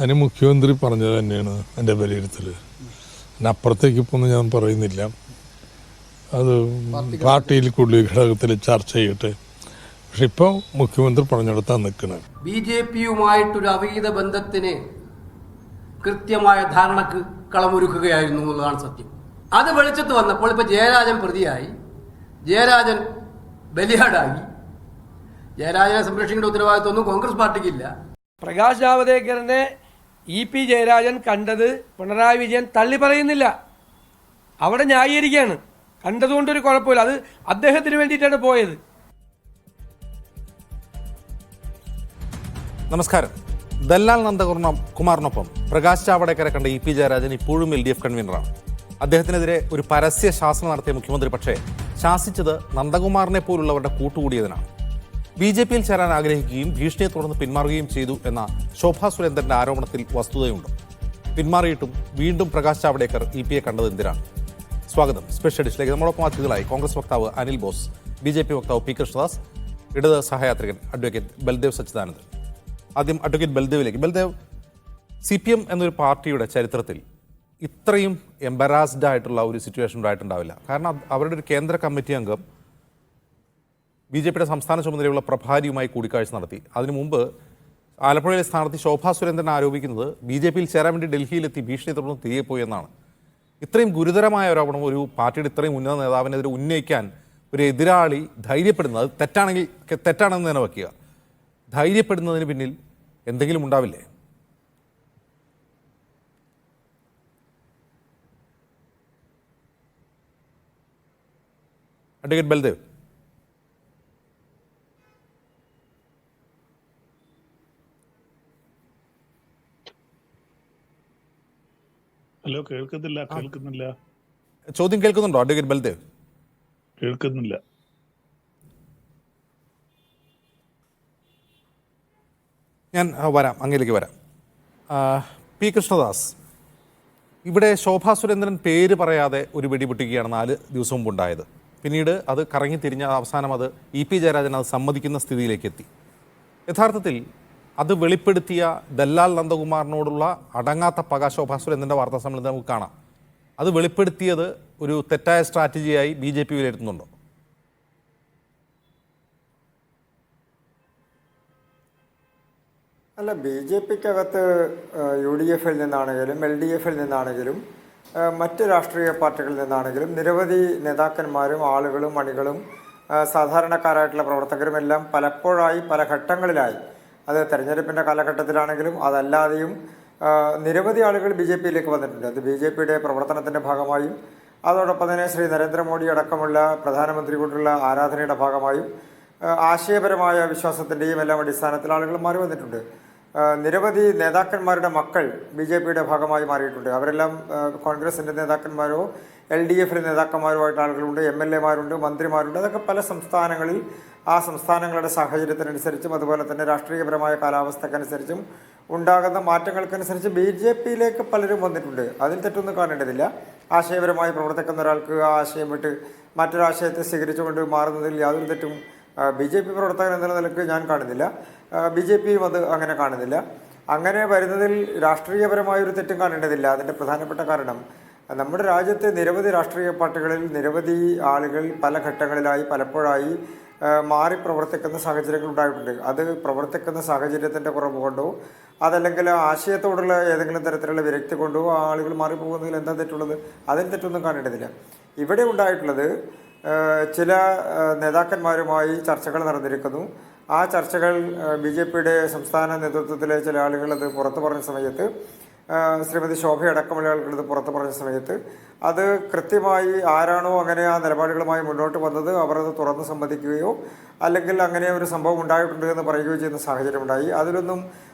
അതിന് മുഖ്യമന്ത്രി പറഞ്ഞത് തന്നെയാണ് എൻ്റെ വിലയിരുത്തൽ. അപ്പുറത്തേക്ക് ഇപ്പോൾ ഞാൻ പറയുന്നില്ല. അത് പാർട്ടിയിൽ കൂടുതൽ ഘടകത്തിൽ ചർച്ച ചെയ്യട്ടെ. പക്ഷെ ഇപ്പോൾ മുഖ്യമന്ത്രി പറഞ്ഞെടുത്താണ് നിൽക്കുന്നത്. BJP-യുമായിട്ടൊരു അവീത ബന്ധത്തിന് കൃത്യമായ ധാരണക്ക് കളമൊരുക്കുകയായിരുന്നു എന്നുള്ളതാണ് സത്യം. അത് വെളിച്ചത്ത് വന്നപ്പോൾ ഇപ്പൊ ജയരാജൻ പ്രതിയായി, ജയരാജൻ ബലിയാടായി. ജയരാജനെ സംരക്ഷിക്കേണ്ട ഉത്തരവാദിത്വമൊന്നും കോൺഗ്രസ് പാർട്ടിക്കില്ല. പ്രകാശ് ജാവദേക്കറിനെ EP ജയരാജൻ കണ്ടത് പിണറായി വിജയൻ തള്ളി പറയുന്നില്ല, അവിടെ ന്യായീകരിക്കുകയാണ്. കണ്ടതുകൊണ്ടൊരു കുഴപ്പമില്ല, അത് അദ്ദേഹത്തിന് വേണ്ടിയിട്ടാണ് പോയത്. നമസ്കാരം. ദല്ലാൽ നന്ദകുമാറിനൊപ്പം പ്രകാശ് ജാവദേക്കറെ കണ്ട EP ജയരാജൻ ഇപ്പോഴും LDF കൺവീനറാണ്. അദ്ദേഹത്തിനെതിരെ ഒരു പരസ്യ ശാസന നടത്തിയ മുഖ്യമന്ത്രി പക്ഷേ ശാസിച്ചത് നന്ദകുമാറിനെ പോലുള്ളവരുടെ കൂട്ടുകൂടിയതിനാണ്. BJP-യിൽ ചേരാൻ ആഗ്രഹിക്കുകയും ഭീഷണിയെ തുടർന്ന് പിന്മാറുകയും ചെയ്തു എന്ന ശോഭാ സുരേന്ദ്രന്റെ ആരോപണത്തിൽ വസ്തുതയുണ്ട്. പിന്മാറിയിട്ടും വീണ്ടും പ്രകാശ് ജാവദേക്കർ EP-യെ കണ്ടത് എന്തിനാണ്? സ്വാഗതം സ്പെഷ്യൽ എഡിഷനിലേക്ക്. നമ്മളൊപ്പം അതിഥികളായി കോൺഗ്രസ് വക്താവ് അനിൽ ബോസ്, BJP വക്താവ് P. കൃഷ്ണദാസ്, ഇടത് സഹയാത്രികൻ അഡ്വക്കേറ്റ് ബൽദേവ് സച്ചിദാനന്ദൻ. ആദ്യം അഡ്വക്കേറ്റ് ബൽദേവിലേക്ക്. ബൽദേവ്, CPM എന്നൊരു പാർട്ടിയുടെ ചരിത്രത്തിൽ ഇത്രയും എംബറാസ്ഡ് ആയിട്ടുള്ള ഒരു സിറ്റുവേഷൻ ഉണ്ടായിട്ടുണ്ടാവില്ല. കാരണം അവരുടെ ഒരു കേന്ദ്ര കമ്മിറ്റി അംഗം BJP-യുടെ സംസ്ഥാന ചുമതലയുള്ള പ്രഭാരിയുമായി കൂടിക്കാഴ്ച നടത്തി. അതിനു മുമ്പ് ആലപ്പുഴയിലെ സ്ഥാനാർത്ഥി ശോഭാ സുരേന്ദ്രൻ ആരോപിക്കുന്നത് BJP-യിൽ ചേരാൻ വേണ്ടി ഡൽഹിയിലെത്തി ഭീഷണി തുടർന്ന് തിരികെ പോയി എന്നാണ്. ഇത്രയും ഗുരുതരമായ ആരോപണം ഒരു പാർട്ടിയുടെ ഇത്രയും ഉന്നത നേതാവിനെതിരെ ഉന്നയിക്കാൻ ഒരു എതിരാളി ധൈര്യപ്പെടുന്നത്, അത് തെറ്റാണെന്ന് തന്നെ വയ്ക്കുക, ധൈര്യപ്പെടുന്നതിന് പിന്നിൽ എന്തെങ്കിലും ഉണ്ടാവില്ലേ? അഡ്വക്കേറ്റ് ബൽദേവ്. ഹലോ, കേൾക്കുന്നില്ല. ചോദ്യം കേൾക്കുന്നുണ്ടോ അഡ്വക്കേറ്റ് ബൽദേവ്? കേൾക്കുന്നില്ല. ഞാൻ വരാം, അങ്ങയിലേക്ക് വരാം. P. കൃഷ്ണദാസ്, ഇവിടെ ശോഭാ സുരേന്ദ്രൻ പേര് പറയാതെ ഒരു വെടിപൊട്ടിക്കുകയാണ് 4 ദിവസം മുമ്പ് ഉണ്ടായത്. പിന്നീട് അത് കറങ്ങി തിരിഞ്ഞ അവസാനം അത് EP ജയരാജൻ അത് സമ്മതിക്കുന്ന സ്ഥിതിയിലേക്ക് എത്തി. യഥാർത്ഥത്തിൽ അത് വെളിപ്പെടുത്തിയ ദല്ലാൽ നന്ദകുമാറിനോടുള്ള അടങ്ങാത്ത പക ശോഭാ സുരേന്ദ്രൻ്റെ വാർത്താ സമ്മേളനത്തിൽ നമുക്ക് കാണാം. അത് വെളിപ്പെടുത്തിയത് ഒരു തെറ്റായ സ്ട്രാറ്റജിയായി BJP വിലയിരുത്തുന്നുണ്ടോ? അല്ല, BJP-ക്കകത്ത് UDF-ൽ നിന്നാണെങ്കിലും LDF-ൽ നിന്നാണെങ്കിലും മറ്റ് രാഷ്ട്രീയ പാർട്ടികളിൽ നിന്നാണെങ്കിലും നിരവധി നേതാക്കന്മാരും ആളുകളും അണികളും സാധാരണക്കാരായിട്ടുള്ള പ്രവർത്തകരും എല്ലാം പലപ്പോഴായി പല ഘട്ടങ്ങളിലായി, അത് തെരഞ്ഞെടുപ്പിൻ്റെ കാലഘട്ടത്തിലാണെങ്കിലും അതല്ലാതെയും നിരവധി ആളുകൾ BJP-യിലേക്ക് വന്നിട്ടുണ്ട്. അത് BJP-യുടെ പ്രവർത്തനത്തിൻ്റെ ഭാഗമായും അതോടൊപ്പം തന്നെ ശ്രീ നരേന്ദ്രമോദി അടക്കമുള്ള പ്രധാനമന്ത്രി കൊണ്ടുള്ള ആരാധനയുടെ ഭാഗമായും ആശയപരമായ വിശ്വാസത്തിൻ്റെയും എല്ലാം അടിസ്ഥാനത്തിൽ ആളുകൾ മാറി വന്നിട്ടുണ്ട്. നിരവധി നേതാക്കന്മാരുടെ മക്കൾ BJP-യുടെ ഭാഗമായി മാറിയിട്ടുണ്ട്. അവരെല്ലാം കോൺഗ്രസിൻ്റെ നേതാക്കന്മാരോ LDF-ലെ നേതാക്കന്മാരോ ആയിട്ട് ആളുകളുണ്ട്, MLA-മാരുണ്ട്, മന്ത്രിമാരുണ്ട്. അതൊക്കെ പല സംസ്ഥാനങ്ങളിൽ ആ സംസ്ഥാനങ്ങളുടെ സാഹചര്യത്തിനനുസരിച്ചും അതുപോലെ തന്നെ രാഷ്ട്രീയപരമായ കാലാവസ്ഥക്കനുസരിച്ചും ഉണ്ടാകുന്ന മാറ്റങ്ങൾക്കനുസരിച്ച് BJP-യിലേക്ക് പലരും വന്നിട്ടുണ്ട്. അതിൽ തെറ്റൊന്നും കാണേണ്ടതില്ല. ആശയപരമായി പ്രവർത്തിക്കുന്ന ഒരാൾക്ക് ആ ആശയം വിട്ട് മറ്റൊരാശയത്തെ സ്വീകരിച്ചുകൊണ്ട് മാറുന്നതിൽ യാതൊരു തെറ്റും BJP പ്രവർത്തകൻ എന്ന നിലയ്ക്ക് ഞാൻ കാണുന്നില്ല. BJP-യും അത് അങ്ങനെ കാണുന്നില്ല. അങ്ങനെ വരുന്നതിൽ രാഷ്ട്രീയപരമായൊരു തെറ്റും കാണേണ്ടതില്ല. അതിൻ്റെ പ്രധാനപ്പെട്ട കാരണം നമ്മുടെ രാജ്യത്തെ നിരവധി രാഷ്ട്രീയ പാർട്ടികളിൽ നിരവധി ആളുകൾ പല ഘട്ടങ്ങളിലായി പലപ്പോഴായി മാറി പ്രവർത്തിക്കുന്ന സാഹചര്യങ്ങൾ ഉണ്ടായിട്ടുണ്ട്. അത് പ്രവർത്തിക്കുന്ന സാഹചര്യത്തിൻ്റെ കുറവ് കൊണ്ടോ അതല്ലെങ്കിൽ ആശയത്തോടുള്ള ഏതെങ്കിലും തരത്തിലുള്ള വിരക്തി കൊണ്ടോ ആ ആളുകൾ മാറിപ്പോകുന്നതിൽ എന്താ തെറ്റുള്ളത്? അതിൽ തെറ്റൊന്നും കാണേണ്ടതില്ല. ഇവിടെ ഉണ്ടായിട്ടുള്ളത് ചില നേതാക്കന്മാരുമായി ചർച്ചകൾ നടന്നിരിക്കുന്നു. ആ ചർച്ചകൾ BJP-യുടെ സംസ്ഥാന നേതൃത്വത്തിലെ ചില ആളുകൾ അത് പുറത്തു പറഞ്ഞ സമയത്ത്, ശ്രീമതി ശോഭയടക്കമുള്ള ആളുകൾ ഇത് പുറത്തു പറഞ്ഞ സമയത്ത് അത് കൃത്യമായി ആരാണോ അങ്ങനെ ആ നിലപാടുകളുമായി മുന്നോട്ട് വന്നത് അവർ അത് തുറന്ന് സമ്മതിക്കുകയോ അല്ലെങ്കിൽ അങ്ങനെ ഒരു സംഭവം ഉണ്ടായിട്ടുണ്ട് എന്ന് പറയുകയോ ചെയ്യുന്ന സാഹചര്യം ഉണ്ടായി. അതിലൊന്നും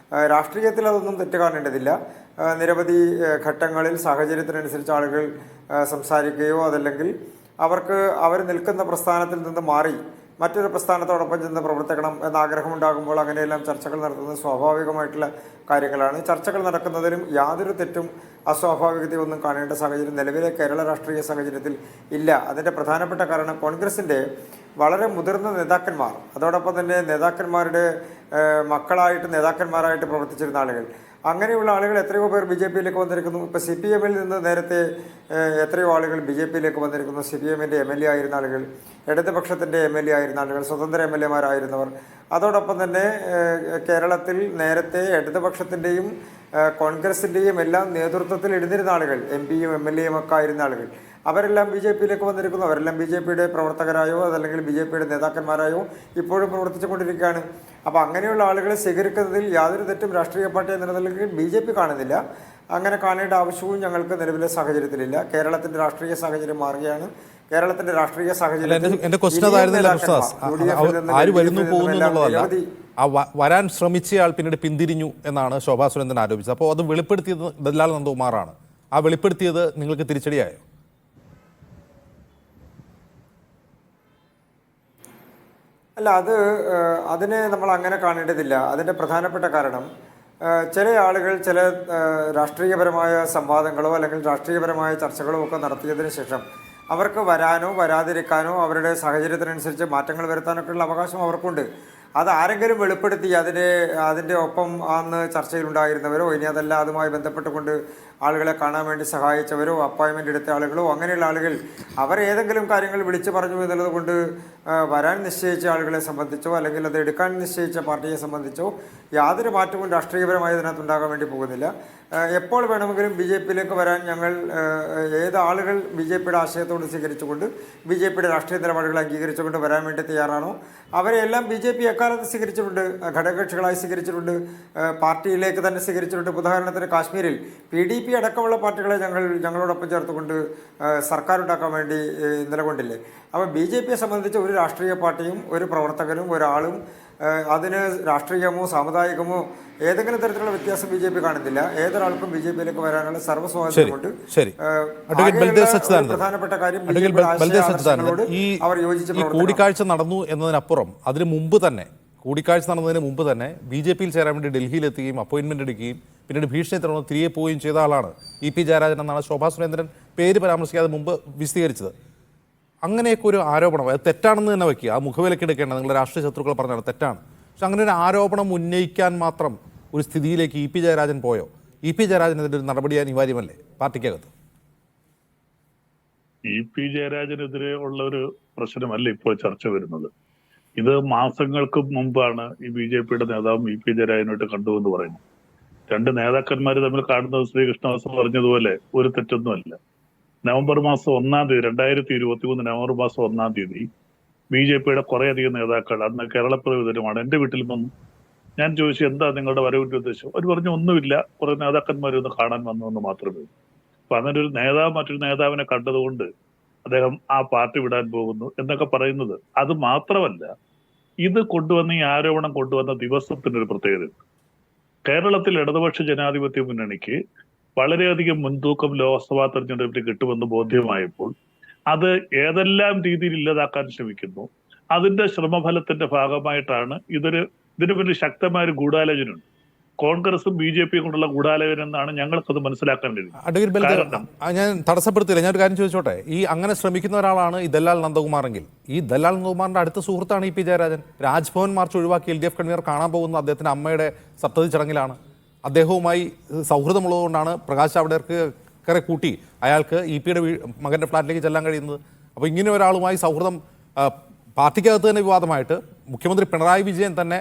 രാഷ്ട്രീയത്തിൽ അതൊന്നും തെറ്റ് കാണേണ്ടതില്ല. നിരവധി ഘട്ടങ്ങളിൽ സാഹചര്യത്തിനനുസരിച്ച് ആളുകൾ സംസാരിക്കുകയോ അതല്ലെങ്കിൽ അവർക്ക് അവർ നിൽക്കുന്ന പ്രസ്ഥാനത്തിൽ നിന്ന് മാറി മറ്റൊരു പ്രസ്ഥാനത്തോടൊപ്പം ചെന്ന് പ്രവർത്തിക്കണം എന്ന ആഗ്രഹമുണ്ടാകുമ്പോൾ അങ്ങനെയെല്ലാം ചർച്ചകൾ നടത്തുന്നത് സ്വാഭാവികമായിട്ടുള്ള കാര്യങ്ങളാണ്. ചർച്ചകൾ നടക്കുന്നതിലും യാതൊരു തെറ്റും അസ്വാഭാവികതയൊന്നും കാണേണ്ട സാഹചര്യം നിലവിലെ കേരള രാഷ്ട്രീയ സാഹചര്യത്തിൽ ഇല്ല. അതിൻ്റെ പ്രധാനപ്പെട്ട കാരണം കോൺഗ്രസിൻ്റെ വളരെ മുതിർന്ന നേതാക്കന്മാർ, അതോടൊപ്പം തന്നെ നേതാക്കന്മാരുടെ മക്കളായിട്ട് നേതാക്കന്മാരായിട്ട് പ്രവർത്തിച്ചിരുന്ന ആളുകൾ, അങ്ങനെയുള്ള ആളുകൾ എത്രയോ പേർ ബി ജെ പിയിലേക്ക് വന്നിരിക്കുന്നു. ഇപ്പോൾ സി പി എമ്മിൽ നിന്ന് നേരത്തെ എത്രയോ ആളുകൾ ബി ജെ പിയിലേക്ക് വന്നിരിക്കുന്നു. സി പി എമ്മിൻ്റെ എം എൽ എ ആയിരുന്ന ആളുകൾ, ഇടതുപക്ഷത്തിൻ്റെ എം എൽ എ ആയിരുന്ന ആളുകൾ, സ്വതന്ത്ര എം എൽ എമാരായിരുന്നവർ, അതോടൊപ്പം തന്നെ കേരളത്തിൽ നേരത്തെ ഇടതുപക്ഷത്തിൻ്റെയും കോൺഗ്രസിൻ്റെയും എല്ലാം നേതൃത്വത്തിൽ ഇരുന്നിരുന്ന ആളുകൾ, എം പിയും എം എൽ എയും ഒക്കെ ആയിരുന്ന ആളുകൾ, അവരെല്ലാം ബി ജെ പിയിലേക്ക് വന്നിരിക്കുന്നു. അവരെല്ലാം ബി ജെ പിയുടെ പ്രവർത്തകരായോ അതല്ലെങ്കിൽ ബി ജെ പിയുടെ നേതാക്കന്മാരായോ ഇപ്പോഴും പ്രവർത്തിച്ചുകൊണ്ടിരിക്കുകയാണ്. അപ്പോൾ അങ്ങനെയുള്ള ആളുകളെ സ്വീകരിക്കുന്നതിൽ യാതൊരു തെറ്റും രാഷ്ട്രീയ പാർട്ടി എന്ന നിലയിൽ ബി ജെ പി കാണുന്നില്ല. അങ്ങനെ കാണേണ്ട ആവശ്യവും ഞങ്ങൾക്ക് നിലവിലെ സാഹചര്യത്തിലില്ല. കേരളത്തിൻ്റെ രാഷ്ട്രീയ സാഹചര്യം മാറുകയാണ്. കേരളത്തിന്റെ രാഷ്ട്രീയ സാഹചര്യം എന്റെ ക്വസ്റ്റ്യൻ അതായിരുന്നില്ല മുസ്താസ്, ആര് വരുന്നു പോകുന്നു എന്നുള്ളതല്ല, ആ വരാൻ ശ്രമിച്ചയാൾ പിന്നീട് പിന്തിരിഞ്ഞു എന്നാണ് ശോഭാ സുരേന്ദ്രൻ ആരോപിച്ചത്. അപ്പോൾ അത് വെളിപ്പെടുത്തിയത് ദല്ലാൽ നന്ദകുമാറാണ്. ആ വെളിപ്പെടുത്തിയത് നിങ്ങൾക്ക് തിരിച്ചടിയായോ? അല്ല, അതിനെ നമ്മൾ അങ്ങനെ കാണേണ്ടതില്ല. അതിൻ്റെ പ്രധാനപ്പെട്ട കാരണം ചില ആളുകൾ ചില രാഷ്ട്രീയപരമായ സംവാദങ്ങളോ അല്ലെങ്കിൽ രാഷ്ട്രീയപരമായ ചർച്ചകളോ ഒക്കെ നടത്തിയതിന് ശേഷം അവർക്ക് വരാനോ വരാതിരിക്കാനോ അവരുടെ സാഹചര്യത്തിനനുസരിച്ച് മാറ്റങ്ങൾ വരുത്താനൊക്കെയുള്ള അവകാശം അവർക്കുണ്ട്. അത് ആരെങ്കിലും വെളിപ്പെടുത്തി അതിൻ്റെ ഒപ്പം അന്ന് ചർച്ചയിലുണ്ടായിരുന്നവരോ ഇനി അതല്ല അതുമായി ബന്ധപ്പെട്ടുകൊണ്ട് ആളുകളെ കാണാൻ വേണ്ടി സഹായിച്ചവരോ അപ്പോയിൻമെൻ്റ് എടുത്ത ആളുകളോ അങ്ങനെയുള്ള ആളുകൾ അവരേതെങ്കിലും കാര്യങ്ങൾ വിളിച്ചു പറഞ്ഞു എന്നുള്ളത് കൊണ്ട് വരാൻ നിശ്ചയിച്ച ആളുകളെ സംബന്ധിച്ചോ അല്ലെങ്കിൽ അത് എടുക്കാൻ നിശ്ചയിച്ച പാർട്ടിയെ സംബന്ധിച്ചോ യാതൊരു മാറ്റവും രാഷ്ട്രീയപരമായി ഇതിനകത്തുണ്ടാകാൻ വേണ്ടി പോകുന്നില്ല. എപ്പോൾ വേണമെങ്കിലും ബി ജെ പിയിലേക്ക് വരാൻ ഞങ്ങൾ ഏത് ആളുകൾ ബി ജെ പിയുടെ ആശയത്തോട് സ്വീകരിച്ചുകൊണ്ട് ബി ജെ പിയുടെ രാഷ്ട്രീയ നിലപാടുകൾ അംഗീകരിച്ചുകൊണ്ട് വരാൻ വേണ്ടി തയ്യാറാണോ അവരെയെല്ലാം ബി ജെ പി എക്കാലത്ത് സ്വീകരിച്ചിട്ടുണ്ട്, ഘടകകക്ഷികളായി സ്വീകരിച്ചിട്ടുണ്ട്, പാർട്ടിയിലേക്ക് തന്നെ സ്വീകരിച്ചിട്ടുണ്ട്. ഉദാഹരണത്തിന് കാശ്മീരിൽ PDP അടക്കമുള്ള പാർട്ടികളെ ഞങ്ങളോടൊപ്പം ചേർത്തുകൊണ്ട് സർക്കാർ ഉണ്ടാക്കാൻ വേണ്ടി നിലകൊണ്ടില്ലേ. അപ്പോൾ ബി ജെ പിയെ സംബന്ധിച്ച് ഒരു രാഷ്ട്രീയ പാർട്ടിയും ഒരു പ്രവർത്തകനും ഒരാളും അതിന് രാഷ്ട്രീയമോ സാമുദായികമോ ഏതെങ്കിലും തരത്തിലുള്ള വ്യത്യാസം ബി ജെ പി കാണുന്നില്ല. ഏതൊരാൾക്കും ബി ജെ പിയിലേക്ക് വരാനുള്ള സർവ്വസ്വാതന്ത്ര്യമുണ്ട്. പ്രധാനപ്പെട്ട കാര്യം അവർ യോജിച്ച് കൂടിക്കാഴ്ച നടന്നു എന്നതിനപ്പുറം അതിന് മുമ്പ് തന്നെ കൂടിക്കാഴ്ച നടന്നതിന് മുമ്പ് തന്നെ ബി ജെ പിയിൽ ചേരാൻ വേണ്ടി ഡൽഹിയിലെത്തുകയും അപ്പോയിൻമെന്റ് എടുക്കുകയും പിന്നീട് ഭീഷണി തുടർന്ന് തിരികെ പോവുകയും ചെയ്ത ആളാണ് EP ജയരാജൻ എന്നാണ് ശോഭാ സുരേന്ദ്രൻ പേര് പരാമർശിക്കാതെ മുമ്പ് വിശദീകരിച്ചത്. അങ്ങനെയൊക്കെ ഒരു ആരോപണം അത് തെറ്റാണെന്ന് തന്നെ വയ്ക്കുക, ആ മുഖവിലക്കെടുക്കേണ്ട നിങ്ങളുടെ രാഷ്ട്രീയ ശത്രുക്കൾ പറഞ്ഞാണ് തെറ്റാണ്. പക്ഷെ അങ്ങനെ ഒരു ആരോപണം ഉന്നയിക്കാൻ മാത്രം ഒരു സ്ഥിതിയിലേക്ക് EP ജയരാജൻ പോയോ? EP ജയരാജനെതിരെ ഒരു നടപടി അനിവാര്യമല്ലേ പാർട്ടിക്കകത്ത്? EP ജയരാജനെതിരെ ഉള്ള ഒരു പ്രശ്നമല്ല ഇപ്പോൾ ചർച്ച വരുന്നത്. ഇത് മാസങ്ങൾക്ക് മുമ്പാണ് ഈ BJPയുടെ നേതാവും EP ജയരാജനായിട്ട് കണ്ടുവെന്ന് പറയുന്നത്. രണ്ട് നേതാക്കന്മാർ തമ്മിൽ കാണുന്നത് ശ്രീകൃഷ്ണദാസ് പറഞ്ഞതുപോലെ ഒരു തെറ്റൊന്നുമല്ല. നവംബർ മാസം 1-ാം തീയതി 2023 നവംബർ മാസം 1-ാം തീയതി BJPയുടെ കുറേയധികം നേതാക്കൾ അന്ന് കേരളപ്പിറവി ദിനമാണ് എൻ്റെ വീട്ടിൽ വന്നു. ഞാൻ ചോദിച്ചു എന്താ നിങ്ങളുടെ വരവിന്റെ ഉദ്ദേശം? അവർ പറഞ്ഞു ഒന്നുമില്ല, കുറെ നേതാക്കന്മാരൊന്ന് കാണാൻ വന്നുവെന്ന് മാത്രമേ. അപ്പൊ അങ്ങനെ ഒരു നേതാവ് മറ്റൊരു നേതാവിനെ കണ്ടതുകൊണ്ട് അദ്ദേഹം ആ പാർട്ടി വിടാൻ പോകുന്നു എന്നൊക്കെ പറയുന്നത് അത് മാത്രമല്ല, ഇത് കൊണ്ടുവന്ന ഈ ആരോപണം കൊണ്ടുവന്ന ദിവസത്തിനൊരു പ്രത്യേകതയുണ്ട്. കേരളത്തിൽ ഇടതുപക്ഷ ജനാധിപത്യ മുന്നണിക്ക് വളരെയധികം മുൻതൂക്കം ലോക്സഭാ തെരഞ്ഞെടുപ്പിൽ കിട്ടുമെന്ന് ബോധ്യമായപ്പോൾ അത് ഏതെല്ലാം രീതിയിൽ ഇല്ലാതാക്കാൻ ശ്രമിക്കുന്നു. അതിന്റെ ശ്രമഫലത്തിന്റെ ഭാഗമായിട്ടാണ് ഇതിന് പിന്നിൽ ശക്തമായ ഒരു ഗൂഢാലോചനയുണ്ട്. കോൺഗ്രസും BJPയും കൊണ്ടുള്ള ഗൂഢാലോചന എന്നാണ് ഞങ്ങൾക്കത് മനസ്സിലാക്കാൻ കഴിയും. ഞാൻ തടസ്സപ്പെടുത്തില്ല, ഞാനൊരു കാര്യം ചോദിച്ചോട്ടെ. ഈ അങ്ങനെ ശ്രമിക്കുന്ന ഒരാളാണ് ഈ ദല്ലാൽ നന്ദകുമാറെങ്കിൽ ഈ ദല്ലാൽ നന്ദകുമാറിന്റെ അടുത്ത സുഹൃത്താണ് EP ജയരാജൻ. രാജ്ഭവൻ മാർച്ച് ഒഴിവാക്കി LDF കൺവീനർ കാണാൻ പോകുന്ന അദ്ദേഹത്തിന്റെ അമ്മയുടെ സപ്തതി ചടങ്ങിലാണ്. അദ്ദേഹവുമായി സൗഹൃദമുള്ളതുകൊണ്ടാണ് പ്രകാശ് ജാവ്ദേക്കറെ കൂട്ടി അയാൾക്ക് EP-യുടെ മകന്റെ ഫ്ലാറ്റിലേക്ക് ചെല്ലാൻ കഴിയുന്നത്. അപ്പോൾ ഇങ്ങനെ ഒരാളുമായി സൗഹൃദം പാർട്ടിക്കകത്ത് തന്നെ വിവാദമായിട്ട് മുഖ്യമന്ത്രി പിണറായി വിജയൻ തന്നെ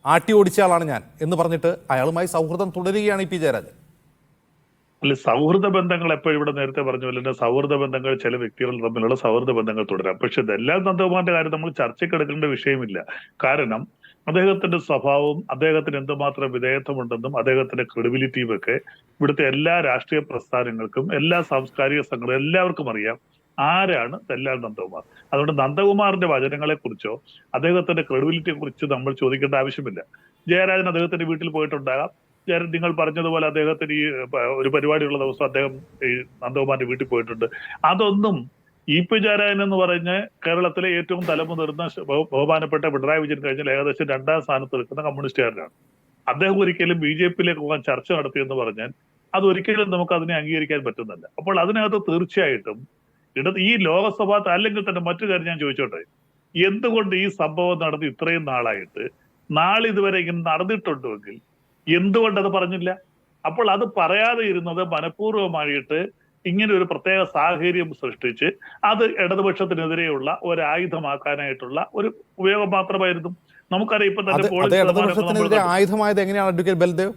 ആട്ടി ഓടിച്ച ആളാണ് ഞാൻ എന്ന് പറഞ്ഞിട്ട് അയാളുമായി സൗഹൃദം തുടരുകയാണ് EP ജയരാജൻ. അല്ല, സൗഹൃദ ബന്ധങ്ങൾ എപ്പോഴും ഇവിടെ നേരത്തെ പറഞ്ഞു പോലെ സൗഹൃദ ബന്ധങ്ങൾ ചില വ്യക്തികൾ തമ്മിലുള്ള സൗഹൃദ ബന്ധങ്ങൾ തുടരാം. പക്ഷെ ഇതെല്ലാം നന്ദകുമാറിന്റെ കാര്യം നമ്മൾ ചർച്ചയ്ക്കെടുക്കേണ്ട വിഷയമില്ല. കാരണം അദ്ദേഹത്തിന്റെ സ്വഭാവവും അദ്ദേഹത്തിന് എന്തുമാത്രം വിധേയത്വമുണ്ടെന്നും അദ്ദേഹത്തിന്റെ ക്രെഡിബിലിറ്റിയും ഒക്കെ ഇവിടുത്തെ എല്ലാ രാഷ്ട്രീയ പ്രസ്ഥാനങ്ങൾക്കും എല്ലാ സാംസ്കാരിക സംഘടന എല്ലാവർക്കും അറിയാം ആരാണ് ദല്ലാൽ നന്ദകുമാർ. അതുകൊണ്ട് നന്ദകുമാറിന്റെ വചനങ്ങളെ കുറിച്ചോ അദ്ദേഹത്തിന്റെ ക്രെഡിബിലിറ്റിയെ കുറിച്ച് നമ്മൾ ചോദിക്കേണ്ട ആവശ്യമില്ല. ജയരാജൻ അദ്ദേഹത്തിന്റെ വീട്ടിൽ പോയിട്ടുണ്ടാകാം. നിങ്ങൾ പറഞ്ഞതുപോലെ അദ്ദേഹത്തിന് ഈ ഒരു പരിപാടിയുള്ള ദിവസം അദ്ദേഹം ഈ നന്ദകുമാറിന്റെ വീട്ടിൽ പോയിട്ടുണ്ട്. അതൊന്നും EP ജയരാജൻ എന്ന് പറഞ്ഞ് കേരളത്തിലെ ഏറ്റവും തലമുതിർന്ന ബഹുമാനപ്പെട്ട പിണറായി വിജയൻ കഴിഞ്ഞാൽ ഏകദേശം 2-ാം സ്ഥാനത്ത് നിൽക്കുന്ന കമ്മ്യൂണിസ്റ്റുകാരനാണ്. അദ്ദേഹം ഒരിക്കലും BJPയിലേക്ക് പോകാൻ ചർച്ച നടത്തിയെന്ന് പറഞ്ഞാൽ അതൊരിക്കലും നമുക്ക് അതിനെ അംഗീകരിക്കാൻ പറ്റുന്നില്ല. അപ്പോൾ അതിനകത്ത് തീർച്ചയായിട്ടും ഈ ലോകസഭ അല്ലെങ്കിൽ തന്നെ മറ്റു കാര്യം ഞാൻ ചോദിച്ചോട്ടെ, എന്തുകൊണ്ട് ഈ സംഭവം നടന്ന് ഇത്രയും നാളായിട്ട് നാളിതുവരെ ഇങ്ങനെ നടന്നിട്ടുണ്ടെങ്കിൽ എന്തുകൊണ്ട് അത് പറഞ്ഞില്ല? അപ്പോൾ അത് പറയാതെ ഇരുന്നത് മനഃപൂർവ്വമായിട്ട് ഇങ്ങനെ ഒരു പ്രത്യേക സാഹചര്യം സൃഷ്ടിച്ച് അത് ഇടതുപക്ഷത്തിനെതിരെയുള്ള ഒരു ആയുധമാക്കാനായിട്ടുള്ള ഒരു ഉപയോഗം മാത്രമായിരുന്നു. നമുക്കറിയാം ഇപ്പൊ തന്നെ ഇടതുപക്ഷത്തിനെതിരെ ആയുധമായത് എങ്ങനെയാണ് അഡ്വക്കേറ്റ് ബൽദേവ്?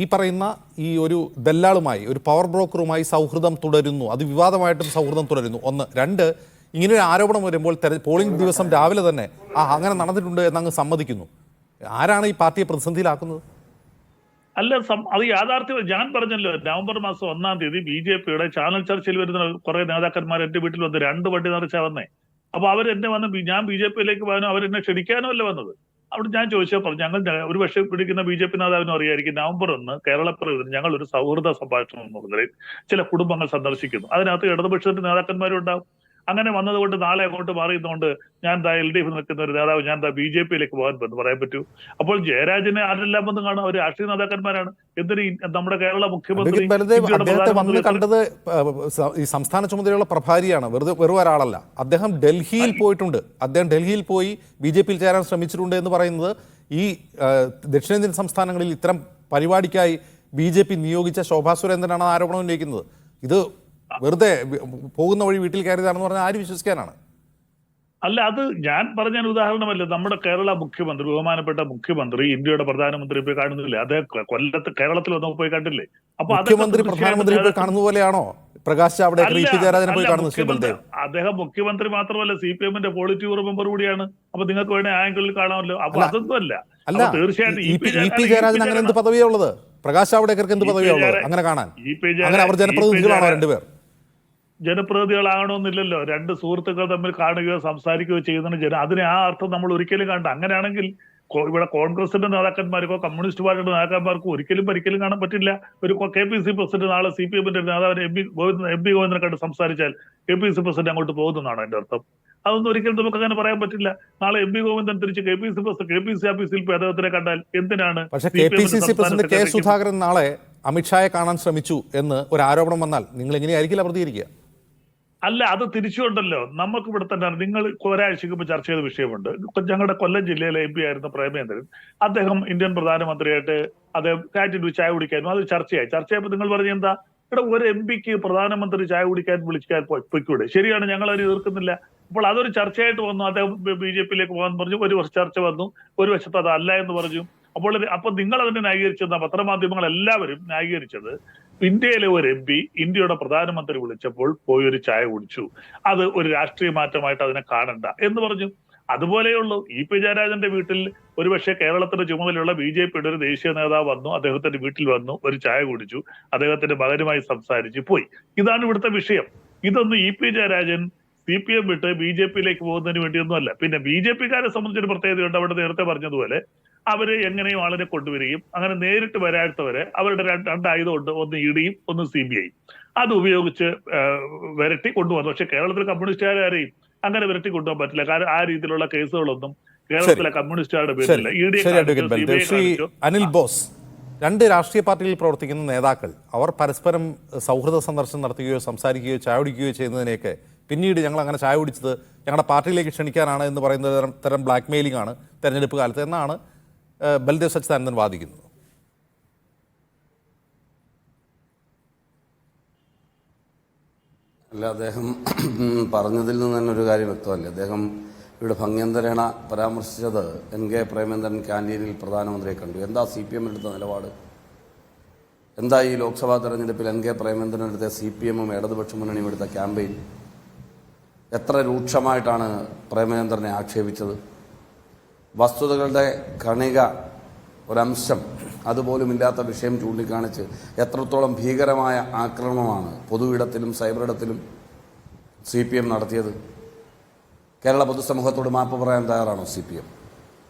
ഈ പറയുന്ന ഈ ഒരു ദല്ലാളുമായി, ഒരു പവർ ബ്രോക്കറുമായി സൗഹൃദം തുടരുന്നു, അത് വിവാദമായിട്ടും സൗഹൃദം തുടരുന്നു. ഒന്ന്. രണ്ട്, ഇങ്ങനെ ഒരു ആരോപണം വരുമ്പോൾ പോളിംഗ് ദിവസം രാവിലെ തന്നെ അങ്ങനെ നടന്നിട്ടുണ്ട് എന്നങ്ങ് സമ്മതിക്കുന്നു. ആരാണ് ഈ പാർട്ടിയെ പ്രതിസന്ധിയിലാക്കുന്നത്? അല്ല, അത് യാഥാർത്ഥ്യം. ഞാൻ പറഞ്ഞല്ലോ, നവംബർ മാസം 1-ാം തീയതി BJPയുടെ ചാനൽ ചർച്ചയിൽ വരുന്ന കുറെ നേതാക്കന്മാർ എന്റെ വീട്ടിൽ വന്ന് 2 വണ്ടി നിറച്ചാ വന്നേ. അപ്പൊ അവരെന്നെ വന്ന് ഞാൻ BJPയിലേക്ക് പോകാനോ അവരെന്നെ ക്ഷണിക്കാനോ അല്ല വന്നത്. അവിടെ ഞാൻ ചോദിച്ചാൽ പറഞ്ഞു, ഞങ്ങൾ ഒരു പക്ഷേ പിടിക്കുന്ന BJP നേതാവിനും അറിയായിരിക്കും, നവംബർ 1 കേരളപ്പിറവിന് ഞങ്ങൾ ഒരു സൗഹൃദ സംഭാഷണം എന്നുള്ളതിൽ ചില കുടുംബങ്ങൾ സന്ദർശിക്കുന്നു. അതിനകത്ത് ഇടതുപക്ഷത്തിന്റെ നേതാക്കന്മാരും ഉണ്ടാവും. അങ്ങനെ വന്നതുകൊണ്ട് നാളെ അങ്ങോട്ട് മാറിയതുകൊണ്ട് ഞാൻ LDF നിൽക്കുന്ന ഒരു നേതാവ് ഞാൻ BJPയിലേക്ക് പോകാൻ പറയാൻ പറ്റൂ? അപ്പോൾ ജയരാജനെ ആരെല്ലാം വന്ന് കാണും, അവർ രാഷ്ട്രീയ നേതാക്കന്മാരാണ്. എന്തിന് നമ്മുടെ കേരള മുഖ്യമന്ത്രി വന്ന് കണ്ടത് ഈ സംസ്ഥാന ചുമതലയുള്ള പ്രഭാരിയാണ്, വെറുതെ ഒരാളല്ല. അദ്ദേഹം ഡൽഹിയിൽ പോയിട്ടുണ്ട്. അദ്ദേഹം ഡൽഹിയിൽ പോയി BJPയിൽ ചേരാൻ ശ്രമിച്ചിട്ടുണ്ട് എന്ന് പറയുന്നത് ഈ ദക്ഷിണേന്ത്യൻ സംസ്ഥാനങ്ങളിൽ ഇത്തരം പരിപാടിക്കായി BJP നിയോഗിച്ച ശോഭാ സുരേന്ദ്രനാണ് ആരോപണം ഉന്നയിക്കുന്നത്. ഇത് വെറുതെ പോകുന്ന വഴി വീട്ടിൽ കയറിയതാണെന്ന് പറഞ്ഞാൽ ആര് വിശ്വസിക്കാനാണ്? അല്ല, അത് ഞാൻ പറഞ്ഞ ഉദാഹരണമല്ല. നമ്മുടെ കേരള മുഖ്യമന്ത്രി, ബഹുമാനപ്പെട്ട മുഖ്യമന്ത്രി, ഇന്ത്യയുടെ പ്രധാനമന്ത്രി പോയി കാണുന്നില്ലേ? അദ്ദേഹം കൊല്ലത്ത് കേരളത്തിൽ വന്ന് പോയി കണ്ടില്ലേ? അപ്പൊ മുഖ്യമന്ത്രി പ്രധാനമന്ത്രി പോയി കാണുന്ന പോലെയാണോ പ്രകാശ് ജാവ്ദേക്കർ EP ജയരാജനെ പോയി കാണുന്നത്? അദ്ദേഹം മുഖ്യമന്ത്രി മാത്രമല്ല, CPM-ന്റെ പോളിറ്റ് ബ്യൂറോ മെമ്പർ കൂടിയാണ്. അപ്പൊ നിങ്ങൾക്ക് വേണേ ആ ആംഗിളിൽ കാണാമല്ലോ. അപ്പൊ അതൊന്നും അല്ല. തീർച്ചയായിട്ടും EP ജയരാജൻ അങ്ങനെ എന്ത് പദവിയാ ഉള്ളത്? പ്രകാശ് ജാവ്ദേക്കർക്ക് എന്ത് പദവിയാ ഉള്ളത് അങ്ങനെ കാണാൻ? അങ്ങനെ അവർ ജനപ്രതിനിധികളാണോ രണ്ടുപേർ? ജനപ്രതിനിധികളാകണമെന്നില്ലല്ലോ. 2 സുഹൃത്തുക്കൾ തമ്മിൽ കാണുകയോ സംസാരിക്കുകയോ ചെയ്യുന്നതിന് അതിനെ ആ അർത്ഥം നമ്മൾ ഒരിക്കലും കണ്ട. അങ്ങനെയാണെങ്കിൽ ഇവിടെ കോൺഗ്രസിന്റെ നേതാക്കന്മാർക്കോ കമ്മ്യൂണിസ്റ്റ് പാർട്ടിയുടെ നേതാക്കന്മാർക്കോ ഒരിക്കലും കാണാൻ പറ്റില്ല. ഒരു KPC പ്രസിഡന്റ് നാളെ CPM-ന്റെ നേതാവിനെ MP ഗോവിന്ദനെ കണ്ട് സംസാരിച്ചാൽ KPC പ്രസിഡന്റ് അങ്ങോട്ട് പോകുന്നതാണ് എന്റെ അർത്ഥം. അതൊന്നും ഒരിക്കലും നമുക്ക് അങ്ങനെ പറയാൻ പറ്റില്ല. നാളെ MP ഗോവിന്ദൻ തിരിച്ച് KPC ഓഫീസിൽ പോയി അദ്ദേഹത്തിനെ കണ്ടാൽ എന്തിനാണ്? പക്ഷേ KPCC പ്രസിഡന്റ് K സുധാകരൻ നാളെ അമിത്ഷായെ കാണാൻ ശ്രമിച്ചു എന്ന് ഒരു ആരോപണം വന്നാൽ നിങ്ങൾ എങ്ങനെയായിരിക്കില്ല പ്രതികരിക്കുക? അല്ല, അത് തിരിച്ചുകൊണ്ടല്ലോ. നമുക്ക് ഇവിടെ തന്നെ നിങ്ങൾ ഒരാഴ്ചക്ക് മുമ്പ് ചർച്ച ചെയ്ത വിഷയമുണ്ട്. ഞങ്ങളുടെ കൊല്ലം ജില്ലയിലെ MP ആയിരുന്ന പ്രേമേന്ദ്രൻ, അദ്ദേഹം ഇന്ത്യൻ പ്രധാനമന്ത്രിയായിട്ട് അദ്ദേഹം കാറ്റിന് ചായ കുടിക്കാനും അത് ചർച്ചയായപ്പോൾ നിങ്ങൾ പറഞ്ഞ എന്താ, ഇവിടെ ഒരു MP-ക്ക് പ്രധാനമന്ത്രി ചായ കുടിക്കാൻ വിളിക്കാൻ പൊയ്ക്കൂടെ? ശരിയാണ്, ഞങ്ങൾ അതിന് എതിർക്കുന്നില്ല. അപ്പോൾ അതൊരു ചർച്ചയായിട്ട് വന്നു. അദ്ദേഹം BJPയിലേക്ക് പോകാൻ പറഞ്ഞു. ഒരു ചർച്ച വന്നു, ഒരു വശത്ത് അതല്ല എന്ന് പറഞ്ഞു. അപ്പൊ നിങ്ങൾ അതിനെ ന്യായീകരിച്ചത്, പത്രമാധ്യമങ്ങൾ എല്ലാവരും ന്യായീകരിച്ചത്, ഇന്ത്യയിലെ ഒരു MP ഇന്ത്യയുടെ പ്രധാനമന്ത്രി വിളിച്ചപ്പോൾ പോയി ഒരു ചായ കുടിച്ചു, അത് ഒരു രാഷ്ട്രീയ മാറ്റമായിട്ട് അതിനെ കാണണ്ട എന്ന് പറഞ്ഞു. അതുപോലെയുള്ളൂ. EP ജയരാജന്റെ വീട്ടിൽ ഒരുപക്ഷെ കേരളത്തിന്റെ ചുമതലയുള്ള BJPയുടെ ഒരു ദേശീയ നേതാവ് വന്നു, അദ്ദേഹത്തിന്റെ വീട്ടിൽ വന്നു, ഒരു ചായ കുടിച്ചു, അദ്ദേഹത്തിന്റെ മകനുമായി സംസാരിച്ച് പോയി. ഇതാണ് ഇവിടുത്തെ വിഷയം. ഇതൊന്നും EP ജയരാജൻ CPM വിട്ട് BJPയിലേക്ക് പോകുന്നതിന് വേണ്ടിയൊന്നുമല്ല. പിന്നെ BJPക്കാരെ സംബന്ധിച്ചൊരു പ്രത്യേകതയുണ്ട്. അവിടെ നേരത്തെ പറഞ്ഞതുപോലെ അവര് എങ്ങനെയും ആളിനെ കൊണ്ടുവരികയും അങ്ങനെ നേരിട്ട് വരാത്തവരെ അവരുടെ 2 ആയുധമുണ്ട്, ഒന്ന് ED-യും ഒന്ന് CBI. അത് ഉപയോഗിച്ച് വരട്ടി കൊണ്ടുവന്നു. പക്ഷെ കേരളത്തിലെ കമ്മ്യൂണിസ്റ്റുകാരെയും അങ്ങനെ വരട്ടി കൊണ്ടുപോകാൻ പറ്റില്ല. കാരണം ആ രീതിയിലുള്ള കേസുകളൊന്നും കേരളത്തിലെ കമ്മ്യൂണിസ്റ്റുകാരുടെ പേരില്ല. അനിൽ ബോസ്, 2 രാഷ്ട്രീയ പാർട്ടികളിൽ പ്രവർത്തിക്കുന്ന നേതാക്കൾ അവർ പരസ്പരം സൗഹൃദ സന്ദർശനം നടത്തുകയോ സംസാരിക്കുകയോ ചായ കുടിക്കുകയോ ചെയ്യുന്നതിനെയൊക്കെ പിന്നീട് ഞങ്ങൾ അങ്ങനെ ചായ കുടിച്ചത് ഞങ്ങളുടെ പാർട്ടിയിലേക്ക് ക്ഷണിക്കാനാണ് എന്ന് പറയുന്ന തരം ബ്ലാക്ക് മെയിലിംഗ് ആണ് തെരഞ്ഞെടുപ്പ് കാലത്ത് എന്നാണ് ബൽദേവ് സച്ചിദാനന്ദൻ വാദിക്കുന്നത്. അല്ല, അദ്ദേഹം പറഞ്ഞതിൽ നിന്ന് തന്നെ ഒരു കാര്യം വ്യക്തമല്ല. അദ്ദേഹം ഇവിടെ ഭംഗ്യന്തരേണ പരാമർശിച്ചത് NK പ്രേമേന്ദ്രൻ ക്യാൻറ്റീനിൽ പ്രധാനമന്ത്രിയെ കണ്ടു. എന്താ CPM എടുത്ത നിലപാട്? എന്താ ഈ ലോക്സഭാ തെരഞ്ഞെടുപ്പിൽ NK പ്രേമേന്ദ്രൻ എടുത്ത CPM-ഉം ഇടതുപക്ഷ മുന്നണിയും എടുത്ത ക്യാമ്പയിൻ? എത്ര രൂക്ഷമായിട്ടാണ് പ്രേമേന്ദ്രനെ ആക്ഷേപിച്ചത്? വസ്തുതകളുടെ കണിക, ഒരംശം അതുപോലും ഇല്ലാത്ത വിഷയം ചൂണ്ടിക്കാണിച്ച് എത്രത്തോളം ഭീകരമായ ആക്രമണമാണ് പൊതു ഇടത്തിലും സൈബറിടത്തിലും CPM നടത്തിയത്? കേരള പൊതുസമൂഹത്തോട് മാപ്പ് പറയാൻ തയ്യാറാണോ CPM?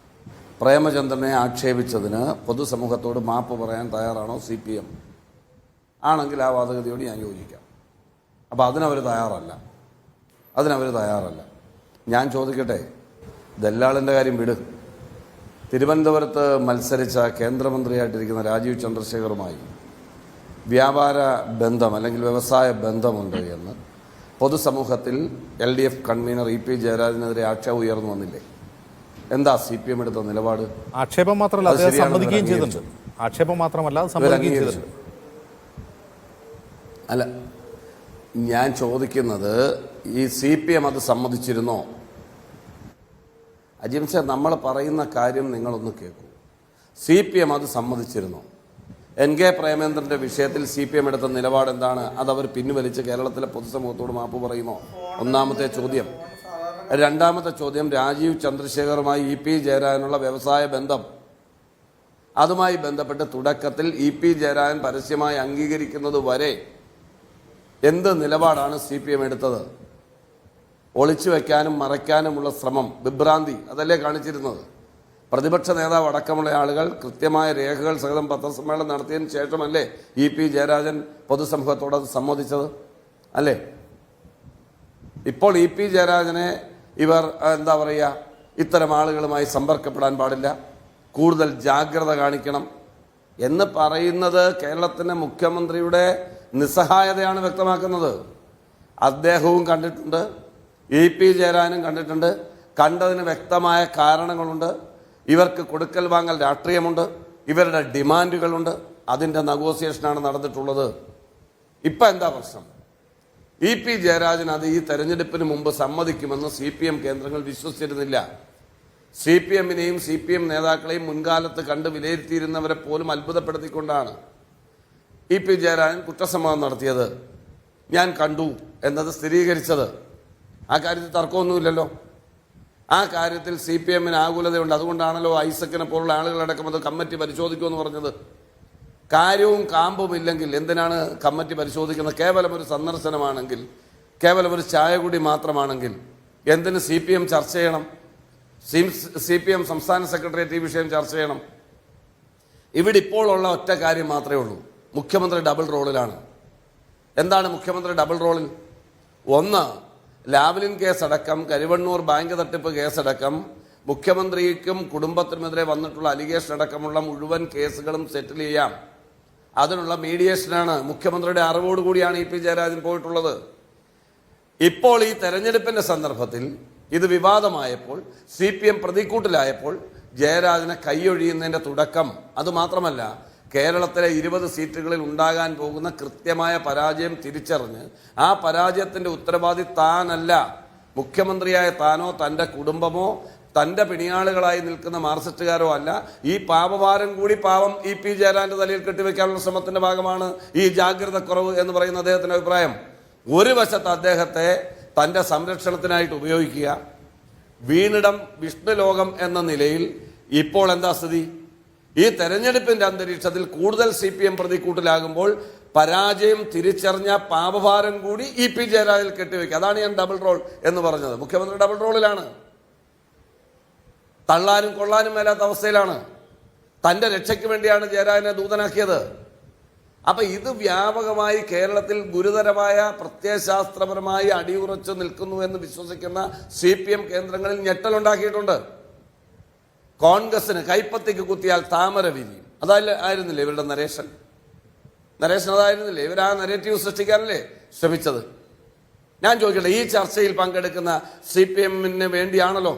പ്രേമചന്ദ്രനെ ആക്ഷേപിച്ചതിന് പൊതുസമൂഹത്തോട് മാപ്പ് പറയാൻ തയ്യാറാണോ CPM? ആണെങ്കിൽ ആ വാദഗതിയോട് ഞാൻ യോജിക്കാം. അപ്പോൾ അതിനവർ തയ്യാറല്ല. ഞാൻ ചോദിക്കട്ടെ, ദല്ലാളിൻ്റെ കാര്യം വിട്. തിരുവനന്തപുരത്ത് മത്സരിച്ച കേന്ദ്രമന്ത്രിയായിട്ടിരിക്കുന്ന രാജീവ് ചന്ദ്രശേഖറുമായി വ്യാപാര ബന്ധം അല്ലെങ്കിൽ വ്യവസായ ബന്ധമുണ്ട് എന്ന് പൊതുസമൂഹത്തിൽ LDF കൺവീനർ EP ജയരാജനെതിരെ ആക്ഷേപം ഉയർന്നു വന്നില്ലേ? എന്താ CPM എടുത്ത നിലപാട്? ആക്ഷേപം മാത്രമല്ല, അത് അദ്ദേഹം ശരിയാണെന്ന് സമ്മതിക്കുകയും ഇവർ ചെയ്തിട്ടുണ്ട്. ആക്ഷേപം മാത്രമല്ല, അത് സമ്മതിക്കുകയും അംഗീകരിച്ചു. ചെയ്തിട്ടുണ്ട്. അല്ല, ഞാൻ ചോദിക്കുന്നത് ഈ CPM അത് സമ്മതിച്ചിരുന്നോ? അജിം സർ, നമ്മൾ പറയുന്ന കാര്യം നിങ്ങളൊന്ന് കേൾക്കൂ. CPM അത് സമ്മതിച്ചിരുന്നോ? NK പ്രേമേന്ദ്രന്റെ വിഷയത്തിൽ CPM എടുത്ത നിലപാട് എന്താണ്? അതവർ പിൻവലിച്ച് കേരളത്തിലെ പൊതുസമൂഹത്തോട് മാപ്പ് പറയുമോ? ഒന്നാമത്തെ ചോദ്യം. രണ്ടാമത്തെ ചോദ്യം, രാജീവ് ചന്ദ്രശേഖറുമായി EP ജയരാജനുള്ള വ്യവസായ ബന്ധം, അതുമായി ബന്ധപ്പെട്ട് തുടക്കത്തിൽ EP ജയരാജൻ പരസ്യമായി അംഗീകരിക്കുന്നത് വരെ എന്ത് നിലപാടാണ് CPM എടുത്തത്? ഒളിച്ചു വയ്ക്കാനും മറയ്ക്കാനുമുള്ള ശ്രമം, വിഭ്രാന്തി, അതല്ലേ കാണിച്ചിരുന്നത്? പ്രതിപക്ഷ നേതാവ് അടക്കമുള്ള ആളുകൾ കൃത്യമായ രേഖകൾ സഹിതം പത്രസമ്മേളനം നടത്തിയതിന് ശേഷമല്ലേ EP ജയരാജൻ പൊതുസമൂഹത്തോട് അത് സമ്മതിച്ചത്? അല്ലേ? ഇപ്പോൾ EP ജയരാജനെ ഇവർ എന്താ പറയുക, ഇത്തരം ആളുകളുമായി സമ്പർക്കപ്പെടാൻ പാടില്ല, കൂടുതൽ ജാഗ്രത കാണിക്കണം എന്ന് പറയുന്നത് കേരളത്തിൻ്റെ മുഖ്യമന്ത്രിയുടെ നിസ്സഹായതയാണ് വ്യക്തമാക്കുന്നത്. അദ്ദേഹവും കണ്ടിട്ടുണ്ട്, EP ജയരാജനും കണ്ടിട്ടുണ്ട്. കണ്ടതിന് വ്യക്തമായ കാരണങ്ങളുണ്ട്. ഇവർക്ക് കൊടുക്കൽ വാങ്ങൽ രാഷ്ട്രീയമുണ്ട്, ഇവരുടെ ഡിമാൻഡുകളുണ്ട്. അതിൻ്റെ നെഗോസിയേഷനാണ് നടന്നിട്ടുള്ളത്. ഇപ്പം എന്താ പ്രശ്നം? EP ജയരാജൻ അത് ഈ തെരഞ്ഞെടുപ്പിന് മുമ്പ് സമ്മതിക്കുമെന്ന് CPM കേന്ദ്രങ്ങൾ വിശ്വസിച്ചിരുന്നില്ല. CPMനെയും CPM നേതാക്കളെയും മുൻകാലത്ത് കണ്ട് വിലയിരുത്തിയിരുന്നവരെ പോലും അത്ഭുതപ്പെടുത്തിക്കൊണ്ടാണ് EP ജയരാജൻ കുറ്റസമ്മതം നടത്തിയത്. ഞാൻ കണ്ടു എന്നത് സ്ഥിരീകരിച്ചത്. ആ കാര്യത്തിൽ തർക്കമൊന്നുമില്ലല്ലോ. ആ കാര്യത്തിൽ CPMന് ആകുലതയുണ്ട്. അതുകൊണ്ടാണല്ലോ ഐസക്കിനെ പോലുള്ള ആളുകളടക്കം അത് കമ്മിറ്റി പരിശോധിക്കുമെന്ന് പറഞ്ഞത്. കാര്യവും കാമ്പും ഇല്ലെങ്കിൽ എന്തിനാണ് കമ്മിറ്റി പരിശോധിക്കുന്നത്? കേവലം ഒരു സന്ദർശനമാണെങ്കിൽ, കേവലം ഒരു ചായ കൂടി മാത്രമാണെങ്കിൽ എന്തിന് CPM ചർച്ച ചെയ്യണം? CPM സംസ്ഥാന സെക്രട്ടേറിയറ്റ് ഈ വിഷയം ചർച്ച ചെയ്യണം. ഇവിടെ ഇപ്പോൾ ഉള്ള ഒറ്റ കാര്യം മാത്രമേ ഉള്ളൂ, മുഖ്യമന്ത്രി ഡബിൾ റോളിലാണ്. എന്താണ് മുഖ്യമന്ത്രി ഡബിൾ റോളിൽ? ഒന്ന്, ലാവ്ലിൻ കേസടക്കം, കരുവണ്ണൂർ ബാങ്ക് തട്ടിപ്പ് കേസടക്കം, മുഖ്യമന്ത്രിക്കും കുടുംബത്തിനുമെതിരെ വന്നിട്ടുള്ള അലിഗേഷൻ അടക്കമുള്ള മുഴുവൻ കേസുകളും സെറ്റിൽ ചെയ്യാം. അതിനുള്ള മീഡിയേഷനാണ്. മുഖ്യമന്ത്രിയുടെ അറിവോടുകൂടിയാണ് EP ജയരാജൻ പോയിട്ടുള്ളത്. ഇപ്പോൾ ഈ തെരഞ്ഞെടുപ്പിന്റെ സന്ദർഭത്തിൽ ഇത് വിവാദമായപ്പോൾ, CPM പ്രതിക്കൂട്ടിലായപ്പോൾ ജയരാജനെ കൈയൊഴിയുന്നതിന്റെ തുടക്കം. അതുമാത്രമല്ല, കേരളത്തിലെ 20 സീറ്റുകളിൽ ഉണ്ടാകാൻ പോകുന്ന കൃത്യമായ പരാജയം തിരിച്ചറിഞ്ഞ് ആ പരാജയത്തിന്റെ ഉത്തരവാദി താനല്ല, മുഖ്യമന്ത്രിയായ താനോ തൻ്റെ കുടുംബമോ തൻ്റെ പിണിയാളുകളായി നിൽക്കുന്ന മാർക്സിസ്റ്റുകാരോ അല്ല, ഈ പാപഭാരം കൂടി പാവം EP ജയരാജന്റെ തലയിൽ കെട്ടിവെക്കാനുള്ള ശ്രമത്തിന്റെ ഭാഗമാണ് ഈ ജാഗ്രത കുറവ് എന്ന് പറയുന്ന അദ്ദേഹത്തിന്റെ അഭിപ്രായം. ഒരു വശത്ത് അദ്ദേഹത്തെ തൻ്റെ സംരക്ഷണത്തിനായിട്ട് ഉപയോഗിക്കുക, വീണിടം വിഷ്ണുലോകം എന്ന നിലയിൽ ഇപ്പോൾ എന്താ സ്ഥിതി? ഈ തെരഞ്ഞെടുപ്പിന്റെ അന്തരീക്ഷത്തിൽ കൂടുതൽ CPM പ്രതിക്കൂട്ടിലാകുമ്പോൾ പരാജയം തിരിച്ചറിഞ്ഞ പാപഭാരം കൂടി EP ജയരാജനിൽ കെട്ടിവെക്കുക. അതാണ് ഞാൻ ഡബിൾ റോൾ എന്ന് പറഞ്ഞത്. മുഖ്യമന്ത്രി ഡബിൾ റോളിലാണ്, തള്ളാനും കൊള്ളാനും മേലാത്ത അവസ്ഥയിലാണ്. തൻ്റെ രക്ഷയ്ക്ക് വേണ്ടിയാണ് ജയരാജനെ ദൂതനാക്കിയത്. അപ്പൊ ഇത് വ്യാപകമായി കേരളത്തിൽ ഗുരുതരമായ പ്രത്യയശാസ്ത്രപരമായി അടിയുറച്ചു നിൽക്കുന്നു എന്ന് വിശ്വസിക്കുന്ന CPM കേന്ദ്രങ്ങളിൽ ഞെട്ടലുണ്ടാക്കിയിട്ടുണ്ട്. കോൺഗ്രസിന് കൈപ്പത്തിക്ക് കുത്തിയാൽ താമര വിരിയും, ആയിരുന്നില്ലേ ഇവരുടെ നരേഷൻ അതായിരുന്നില്ലേ? ഇവർ ആ നരേറ്റീവ് സൃഷ്ടിക്കാനല്ലേ ശ്രമിച്ചത്? ഞാൻ ചോദിക്കട്ടെ, ഈ ചർച്ചയിൽ പങ്കെടുക്കുന്ന CPMന് വേണ്ടിയാണല്ലോ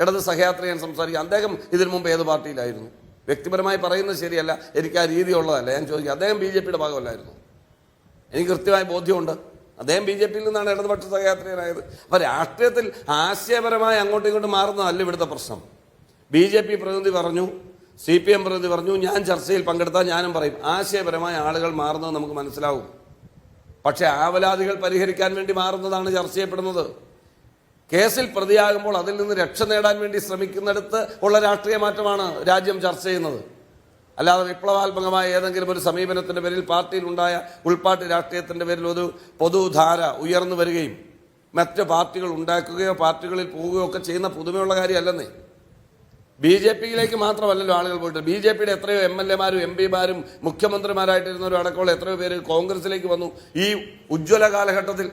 ഇടത് സഹയാത്രികൻ സംസാരിക്കുക. അദ്ദേഹം ഇതിനു മുമ്പ് ഏത് പാർട്ടിയിലായിരുന്നു? വ്യക്തിപരമായി പറയുന്നത് ശരിയല്ല, എനിക്ക് ആ രീതി ഉള്ളതല്ല. ഞാൻ ചോദിക്കുക, അദ്ദേഹം BJPയുടെ ഭാഗമല്ലായിരുന്നു? എനിക്ക് കൃത്യമായ ബോധ്യമുണ്ട്. അദ്ദേഹം BJPയിൽ നിന്നാണ് ഇടതുപക്ഷ സഹയാത്രികനായത്. അപ്പൊ രാഷ്ട്രീയത്തിൽ ആശയപരമായി അങ്ങോട്ടും ഇങ്ങോട്ടും മാറുന്നതല്ല ഇവിടുത്തെ പ്രശ്നം. BJP പ്രതിനിധി പറഞ്ഞു, CPM പ്രതിനിധി പറഞ്ഞു, ഞാൻ ചർച്ചയിൽ പങ്കെടുത്താൽ ഞാനും പറയും. ആശയപരമായ ആളുകൾ മാറുന്നത് നമുക്ക് മനസ്സിലാവും. പക്ഷെ ആവലാതികൾ പരിഹരിക്കാൻ വേണ്ടി മാറുന്നതാണ് ചർച്ച ചെയ്യപ്പെടുന്നത്. കേസിൽ പ്രതിയാകുമ്പോൾ അതിൽ നിന്ന് രക്ഷ നേടാൻ വേണ്ടി ശ്രമിക്കുന്നിടത്ത് ഉള്ള രാഷ്ട്രീയ മാറ്റമാണ് രാജ്യം ചർച്ച ചെയ്യുന്നത്. അല്ലാതെ വിപ്ലവാത്മകമായ ഏതെങ്കിലും ഒരു സമീപനത്തിന്റെ പേരിൽ പാർട്ടിയിൽ ഉണ്ടായ ഉൾപ്പാട്ട് രാഷ്ട്രീയത്തിന്റെ പേരിൽ ഒരു പൊതുധാര ഉയർന്നു വരികയും മറ്റ് പാർട്ടികൾ ഉണ്ടാക്കുകയോ പാർട്ടികളിൽ പോവുകയോ ഒക്കെ ചെയ്യുന്ന പുതുമയുള്ള കാര്യമല്ലെന്നേ. BJPയിലേക്ക് മാത്രമല്ലല്ലോ ആളുകൾ പോയിട്ട്. BJPയുടെ എത്രയോ MLAമാരും MP മാരും മുഖ്യമന്ത്രിമാരായിട്ടിരുന്നവരും അടക്കമുള്ള എത്രയോ പേര് കോൺഗ്രസിലേക്ക് വന്നു. ഈ ഉജ്ജ്വല കാലഘട്ടത്തിൽ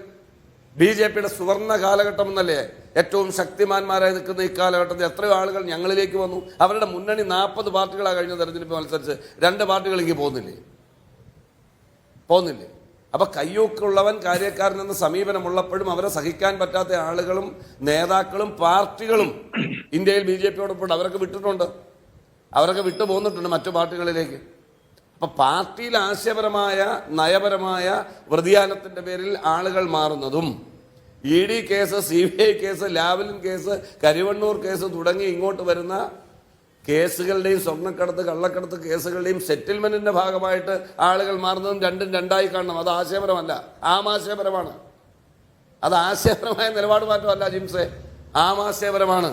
BJPയുടെ സുവർണ കാലഘട്ടം എന്നല്ലേ, ഏറ്റവും ശക്തിമാന്മാരായി നിൽക്കുന്ന ഈ കാലഘട്ടത്തിൽ എത്രയോ ആളുകൾ ഞങ്ങളിലേക്ക് വന്നു. അവരുടെ മുന്നണി 40 പാർട്ടികളാണ് കഴിഞ്ഞ തെരഞ്ഞെടുപ്പ് മത്സരിച്ച്. 2 പാർട്ടികൾ ഇങ്ങനെ പോകുന്നില്ലേ? അപ്പൊ കയ്യൂക്കുള്ളവൻ കാര്യക്കാരനെന്ന സമീപനമുള്ളപ്പോഴും അവരെ സഹിക്കാൻ പറ്റാത്ത ആളുകളും നേതാക്കളും പാർട്ടികളും ഇന്ത്യയിൽ BJP-യോടൊപ്പം അവരൊക്കെ വിട്ടിട്ടുണ്ട്, അവരൊക്കെ വിട്ടു പോന്നിട്ടുണ്ട് മറ്റു പാർട്ടികളിലേക്ക്. അപ്പൊ പാർട്ടിയിൽ ആശയപരമായ നയപരമായ വ്യതിയാനത്തിന്റെ പേരിൽ ആളുകൾ മാറുന്നതും ED case, CBI case, Lavalin case, Karuvannur case തുടങ്ങി ഇങ്ങോട്ട് വരുന്ന കേസുകളുടെയും സ്വർണ്ണക്കടത്ത് കള്ളക്കടത്ത് കേസുകളുടെയും സെറ്റിൽമെന്റിന്റെ ഭാഗമായിട്ട് ആളുകൾ മാറുന്നതും രണ്ടും രണ്ടായി കാണണം. അത് ആശയപരമല്ല, ആമാശയപരമാണ്. അത് ആശയപരമായ നിലപാട് മാറ്റമല്ല ജിംസെ, ആമാശയപരമാണ്.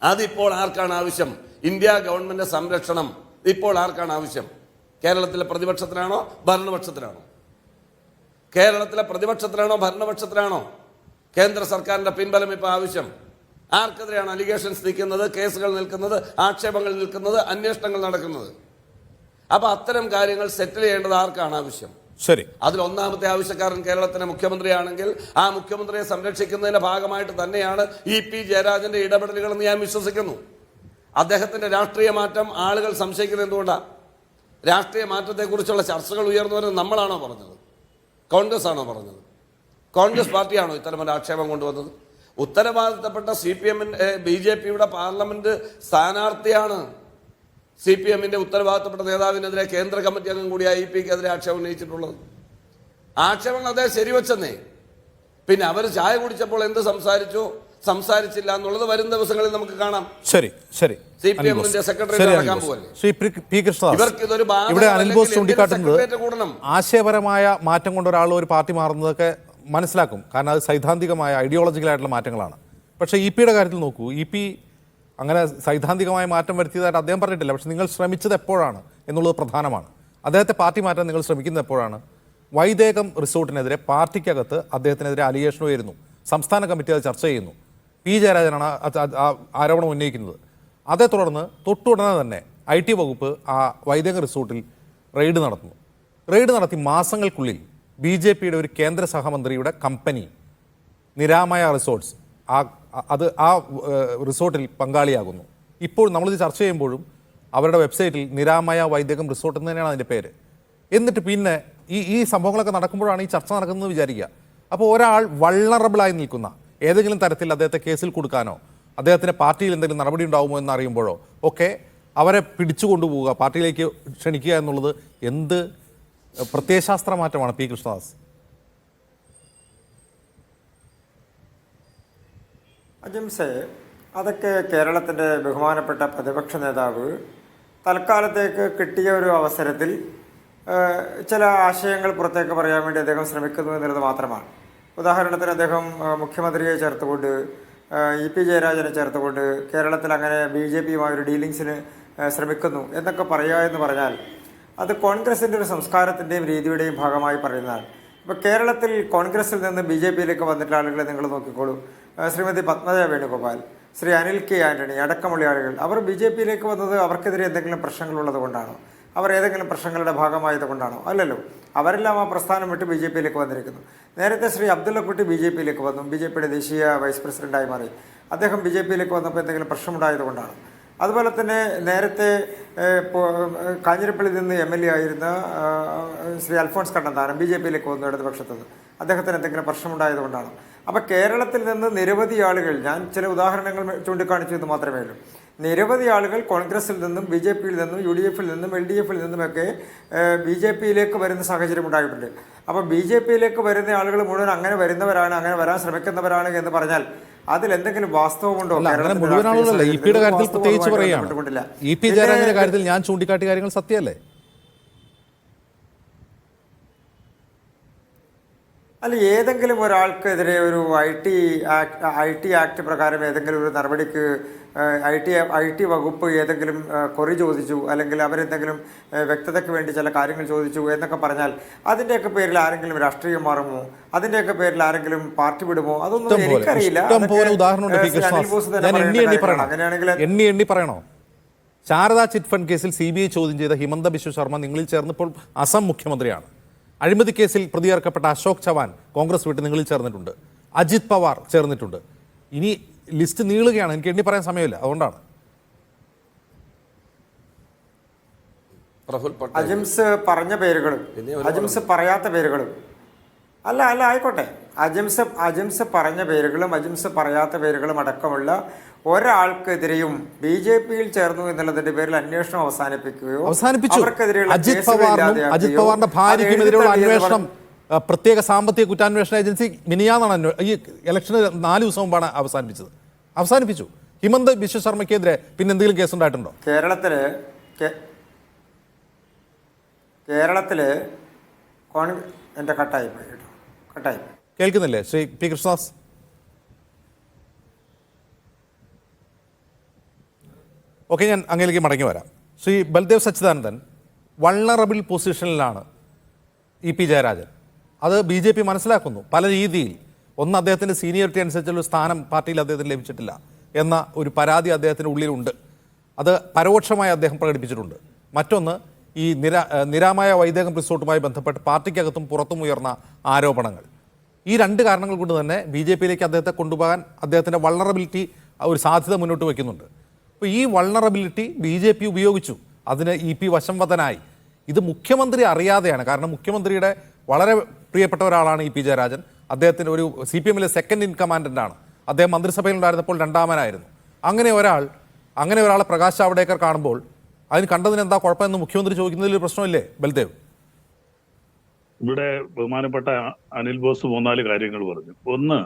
അതിപ്പോൾ ആർക്കാണ് ആവശ്യം? ഇന്ത്യ ഗവൺമെന്റ് സംരക്ഷണം ഇപ്പോൾ ആർക്കാണ് ആവശ്യം? കേരളത്തിലെ പ്രതിപക്ഷത്തിനാണോ ഭരണപക്ഷത്തിനാണോ? കേരളത്തിലെ പ്രതിപക്ഷത്തിനാണോ ഭരണപക്ഷത്തിനാണോ കേന്ദ്ര സർക്കാരിന്റെ പിൻബലം ഇപ്പോൾ ആവശ്യം? ആർക്കെതിരെയാണ് അലിഗേഷൻസ് നിൽക്കുന്നത്, കേസുകൾ നിൽക്കുന്നത്, ആക്ഷേപങ്ങൾ നിൽക്കുന്നത്, അന്വേഷണങ്ങൾ നടക്കുന്നത്? അപ്പൊ അത്തരം കാര്യങ്ങൾ സെറ്റിൽ ചെയ്യേണ്ടത് ആർക്കാണ് ആവശ്യം? ശരി. അതിൽ ഒന്നാമത്തെ ആവശ്യക്കാരൻ കേരളത്തിലെ മുഖ്യമന്ത്രിയാണെങ്കിൽ ആ മുഖ്യമന്ത്രിയെ സംരക്ഷിക്കുന്നതിന്റെ ഭാഗമായിട്ട് തന്നെയാണ് EP ജയരാജന്റെ ഇടപെടലുകൾ എന്ന് ഞാൻ വിശ്വസിക്കുന്നു. അദ്ദേഹത്തിന്റെ രാഷ്ട്രീയ മാറ്റം ആളുകൾ സംശയിക്കുന്നത് എന്തുകൊണ്ടാണ്? രാഷ്ട്രീയ മാറ്റത്തെക്കുറിച്ചുള്ള ചർച്ചകൾ ഉയർന്നു വരുന്നത് നമ്മളാണോ പറഞ്ഞത്? കോൺഗ്രസ് ആണോ പറഞ്ഞത്? കോൺഗ്രസ് പാർട്ടിയാണോ ഇത്തരമൊരു ആക്ഷേപം കൊണ്ടുവന്നത്? ഉത്തരവാദിത്തപ്പെട്ട BJP-യുടെ പാർലമെന്റ് സ്ഥാനാർത്ഥിയാണ് CPM-ന്റെ ഉത്തരവാദിത്തപ്പെട്ട നേതാവിനെതിരെ കേന്ദ്ര കമ്മിറ്റി അംഗം കൂടിയായ EP-ക്കെതിരെ ആക്ഷേപം ഉന്നയിച്ചിട്ടുള്ളത്. ആക്ഷേപങ്ങൾ അദ്ദേഹം ശരിവെച്ചെന്നേ. പിന്നെ അവർ ചായ കുടിച്ചപ്പോൾ എന്ത് സംസാരിച്ചില്ല എന്നുള്ളത് വരും ദിവസങ്ങളിൽ നമുക്ക് കാണാം. ശരി ശരി. CPM-ന്റെ സെക്രട്ടറി നടക്കാൻ പോകല്ലേ. ശ്രീ പി കൃഷ്ണദാസ്, ഇവിടെ അനിൽ ബോസ് ചൂണ്ടിക്കാട്ടുന്നത് ആശയപരമായ മാറ്റം കൊണ്ട് ഒരാൾ ഒരു പാർട്ടി മാറുന്നതൊക്കെ മനസ്സിലാക്കും, കാരണം അത് സൈദ്ധാന്തികമായ ഐഡിയോളജിക്കലായിട്ടുള്ള മാറ്റങ്ങളാണ്. പക്ഷേ EP-യുടെ കാര്യത്തിൽ നോക്കൂ, EP അങ്ങനെ സൈദ്ധാന്തികമായ മാറ്റം വരുത്തിയതായിട്ട് അദ്ദേഹം പറഞ്ഞിട്ടില്ല. പക്ഷെ നിങ്ങൾ ശ്രമിച്ചത് എപ്പോഴാണ് എന്നുള്ളത് പ്രധാനമാണ്. അദ്ദേഹത്തെ പാർട്ടി മാറ്റാൻ നിങ്ങൾ ശ്രമിക്കുന്നത് എപ്പോഴാണ്? വൈദേകം റിസോർട്ടിനെതിരെ പാർട്ടിക്കകത്ത് അദ്ദേഹത്തിനെതിരെ അലിഗേഷൻ ഉയരുന്നു, സംസ്ഥാന കമ്മിറ്റി അത് ചർച്ച ചെയ്യുന്നു, P ജയരാജനാണ് ആരോപണം ഉന്നയിക്കുന്നത്. അതേ തുടർന്ന് തൊട്ടുടനെ തന്നെ IT വകുപ്പ് ആ വൈദേകം റിസോർട്ടിൽ റെയ്ഡ് നടത്തുന്നു. റെയ്ഡ് നടത്തി മാസങ്ങൾക്കുള്ളിൽ BJP-യുടെ ഒരു കേന്ദ്ര സഹമന്ത്രിയുടെ കമ്പനി നിരാമയ റിസോർട്ട്സ് ആ റിസോർട്ടിൽ പങ്കാളിയാകുന്നു. ഇപ്പോൾ നമ്മളിത് ചർച്ച ചെയ്യുമ്പോഴും അവരുടെ വെബ്സൈറ്റിൽ നിരാമയ വൈദേകം റിസോർട്ട് എന്ന് തന്നെയാണ് അതിൻ്റെ പേര്. എന്നിട്ട് പിന്നെ ഈ സംഭവങ്ങളൊക്കെ നടക്കുമ്പോഴാണ് ഈ ചർച്ച നടക്കുന്നത് വിചാരിക്കുക. അപ്പോൾ ഒരാൾ വൾണറബിളായി നിൽക്കുന്ന ഏതെങ്കിലും തരത്തിൽ അദ്ദേഹത്തെ കേസിൽ കൊടുക്കാനോ അദ്ദേഹത്തിൻ്റെ പാർട്ടിയിൽ എന്തെങ്കിലും നടപടി ഉണ്ടാകുമോ എന്നറിയുമ്പോഴോ ഒക്കെ അവരെ പിടിച്ചു കൊണ്ടുപോവുക, പാർട്ടിയിലേക്ക് ക്ഷണിക്കുക എന്നുള്ളത് എന്ത് പ്രത്യയശാസ്ത്ര മാറ്റമാണ് പി കൃഷ്ണദാസ്? അജിംസെ, അതൊക്കെ കേരളത്തിൻ്റെ ബഹുമാനപ്പെട്ട പ്രതിപക്ഷ നേതാവ് തൽക്കാലത്തേക്ക് കിട്ടിയ ഒരു അവസരത്തിൽ ചില ആശയങ്ങൾ പുറത്തേക്ക് പറയാൻ വേണ്ടി അദ്ദേഹം ശ്രമിക്കുന്നു എന്നുള്ളത് മാത്രമാണ്. ഉദാഹരണത്തിന് അദ്ദേഹം മുഖ്യമന്ത്രിയെ ചേർത്തുകൊണ്ട് EP ജയരാജനെ ചേർത്തുകൊണ്ട് കേരളത്തിൽ അങ്ങനെ BJP-യുമായൊരു ഡീലിങ്സിന് ശ്രമിക്കുന്നു എന്നൊക്കെ പറയുക എന്ന് പറഞ്ഞാൽ അത് കോൺഗ്രസിൻ്റെ ഒരു സംസ്കാരത്തിൻ്റെയും രീതിയുടെയും ഭാഗമായി പറയുന്നതാണ്. ഇപ്പോൾ കേരളത്തിൽ കോൺഗ്രസിൽ നിന്ന് BJP-യിലേക്ക് വന്നിട്ടുള്ള ആളുകളെ നിങ്ങൾ നോക്കിക്കോളൂ. ശ്രീമതി പത്മജ വേണുഗോപാൽ, ശ്രീ അനിൽ K. ആൻ്റണി അടക്കമുള്ള ആളുകൾ അവർ BJP-യിലേക്ക് വന്നത് അവർക്കെതിരെ എന്തെങ്കിലും പ്രശ്നങ്ങളുള്ളത് കൊണ്ടാണോ? അവർ ഏതെങ്കിലും പ്രശ്നങ്ങളുടെ ഭാഗമായത് കൊണ്ടാണോ? അല്ലല്ലോ. അവരെല്ലാം ആ പ്രസ്ഥാനം വിട്ട് BJP-യിലേക്ക് വന്നിരിക്കുന്നു. നേരത്തെ ശ്രീ അബ്ദുള്ളക്കുട്ടി BJP-യിലേക്ക് വന്നു, BJP-യുടെ ദേശീയ വൈസ് പ്രസിഡന്റായി മാറി. അദ്ദേഹം BJP-യിലേക്ക് വന്നപ്പോൾ എന്തെങ്കിലും പ്രശ്നമുണ്ടായത് കൊണ്ടാണ്. അതുപോലെ തന്നെ നേരത്തെ കാഞ്ഞിരപ്പള്ളിയിൽ നിന്ന് MLA ആയിരുന്ന ശ്രീ അൽഫോൺസ് കണ്ണന്താനം BJP-യിലേക്ക് വന്നു ഇടതുപക്ഷത്ത് നിന്ന്. അദ്ദേഹത്തിന് എന്തെങ്കിലും പ്രശ്നമുണ്ടായത് കൊണ്ടാണ്. അപ്പോൾ കേരളത്തിൽ നിന്ന് നിരവധി ആളുകൾ, ഞാൻ ചില ഉദാഹരണങ്ങൾ ചൂണ്ടിക്കാണിച്ചു എന്ന് മാത്രമേ ഉള്ളൂ, നിരവധി ആളുകൾ കോൺഗ്രസിൽ നിന്നും BJP-യിൽ നിന്നും UDF-ൽ നിന്നും LDF-ൽ നിന്നുമൊക്കെ BJP-യിലേക്ക് വരുന്ന സാഹചര്യം ഉണ്ടായിട്ടുണ്ട്. അപ്പോൾ BJP-യിലേക്ക് വരുന്ന ആളുകൾ മുഴുവൻ അങ്ങനെ വരുന്നവരാണ്, അങ്ങനെ വരാൻ ശ്രമിക്കുന്നവരാണ് എന്ന് പറഞ്ഞാൽ അതിൽ എന്തെങ്കിലും വാസ്തവമുണ്ടോ? മുഴുവൻ ആളുകളല്ല, EP-യുടെ കാര്യത്തിൽ പ്രത്യേകിച്ച് പറയുകയാണ്. EP ജയരാജന്റെ കാര്യത്തിൽ ഞാൻ ചൂണ്ടിക്കാട്ടിയ കാര്യങ്ങൾ സത്യമല്ലേ? അല്ല, ഏതെങ്കിലും ഒരാൾക്കെതിരെ ഒരു IT ആക്ട് പ്രകാരം ഏതെങ്കിലും ഒരു നടപടിക്ക് IT വകുപ്പ് ഏതെങ്കിലും കൊറി ചോദിച്ചു, അല്ലെങ്കിൽ അവരെന്തെങ്കിലും വ്യക്തതയ്ക്ക് വേണ്ടി ചില കാര്യങ്ങൾ ചോദിച്ചു എന്നൊക്കെ പറഞ്ഞാൽ അതിൻ്റെയൊക്കെ പേരിൽ ആരെങ്കിലും രാഷ്ട്രീയം മാറുമോ? അതിൻ്റെയൊക്കെ പേരിൽ ആരെങ്കിലും പാർട്ടി വിടുമോ? അതൊന്നും എനിക്കറിയില്ല. എണ്ണി പറയണോ? ശാരദാ ചിറ്റ് ഫണ്ട് കേസിൽ CBI ചോദ്യം ചെയ്ത ഹിമന്ത ബിശ്വ ശർമ്മ നിങ്ങളിൽ ചേർന്നപ്പോൾ അസം മുഖ്യമന്ത്രിയാണ്. അഴിമതി കേസിൽ പ്രതിയേർക്കപ്പെട്ട അശോക് ചവാൻ കോൺഗ്രസ് വിട്ട് നിങ്ങളിൽ ചേർന്നിട്ടുണ്ട്. അജിത് പവാർ ചേർന്നിട്ടുണ്ട്. ഇനി ലിസ്റ്റ് നീളുകയാണ്, എനിക്ക് എണ്ണി പറയാൻ സമയമില്ല, അതുകൊണ്ടാണ്. പ്രഫുൽ പട്ടേൽ അജിംസ് പറഞ്ഞ പേരുകളും അജിംസ് പറയാത്ത പേരുകളും അല്ല ആയിക്കോട്ടെ, അജിംസ് പറഞ്ഞ പേരുകളും അജിംസ് പറയാത്ത പേരുകളും അടക്കമുള്ള ഒരാൾക്കെതിരെയും BJP യിൽ ചേർന്നു എന്നുള്ളതിന്റെ പേരിൽ അന്വേഷണം അവസാനിപ്പിച്ചു. അജിത് പവാറിന്റെ ഭാര്യയ്ക്കുമെതിരെയുള്ള അന്വേഷണം പ്രത്യേക സാമ്പത്തിക കുറ്റാന്വേഷണ ഏജൻസി മിനിയാന്നാണ് ഈ ഇലക്ഷന് 4 ദിവസം മുമ്പാണ് അവസാനിപ്പിച്ചു. ഹിമന്ത് ബിശ്വ ശർമ്മയ്ക്കെതിരെ പിന്നെ എന്തെങ്കിലും കേസ് ഉണ്ടായിട്ടുണ്ടോ? കേരളത്തില് എന്റെ കട്ടായി കേൾക്കുന്നില്ലേ ശ്രീ പി കൃഷ്ണദാസ്? ഓക്കെ, ഞാൻ അങ്ങയിലേക്ക് മടങ്ങി വരാം. ശ്രീ ബൽദേവ് സച്ചിദാനന്ദൻ വൾണറബിൾ പൊസിഷനിലാണ് EP ജയരാജൻ. അത് BJP മനസ്സിലാക്കുന്നു പല രീതിയിൽ. ഒന്ന്, അദ്ദേഹത്തിൻ്റെ സീനിയോറിറ്റി അനുസരിച്ചുള്ള സ്ഥാനം പാർട്ടിയിൽ അദ്ദേഹത്തിന് ലഭിച്ചിട്ടില്ല എന്ന ഒരു പരാതി അദ്ദേഹത്തിൻ്റെ ഉള്ളിലുണ്ട്. അത് പരോക്ഷമായി അദ്ദേഹം പ്രകടിപ്പിച്ചിട്ടുണ്ട്. മറ്റൊന്ന്, ഈ നിരാമയ വൈദേകം റിസോർട്ടുമായി ബന്ധപ്പെട്ട് പാർട്ടിക്കകത്തും പുറത്തും ഉയർന്ന ആരോപണങ്ങൾ. ഈ 2 കാരണങ്ങൾ കൊണ്ട് തന്നെ BJPയിലേക്ക് അദ്ദേഹത്തെ കൊണ്ടുപോകാൻ അദ്ദേഹത്തിൻ്റെ വൾണറബിലിറ്റി ഒരു സാധ്യത മുന്നോട്ട് വയ്ക്കുന്നുണ്ട്. അപ്പോൾ ഈ വൾണറബിലിറ്റി BJP ഉപയോഗിച്ചു. അതിന് EP വശംവദനായി. ഇത് മുഖ്യമന്ത്രി അറിയാതെയാണ്. കാരണം മുഖ്യമന്ത്രിയുടെ വളരെ പ്രിയപ്പെട്ട ഒരാളാണ് EP ജയരാജൻ. അദ്ദേഹത്തിന് ഒരു CPMലെ സെക്കൻഡ് ഇൻ കമാൻഡൻ്റാണ്. അദ്ദേഹം മന്ത്രിസഭയിൽ ഉണ്ടായിരുന്നപ്പോൾ 2ാമനായിരുന്നു. അങ്ങനെ ഒരാളെ പ്രകാശ് ജാവ്ദേക്കർ കാണുമ്പോൾ അതിന് കണ്ടതിന് എന്താ കുഴപ്പമെന്ന് മുഖ്യമന്ത്രി ചോദിക്കുന്നതിൽ പ്രശ്നമില്ലേ ബൽദേവ്? ഇവിടെ ബഹുമാനപ്പെട്ട അനിൽ ബോസ് 3-4 കാര്യങ്ങൾ പറഞ്ഞു. ഒന്ന്,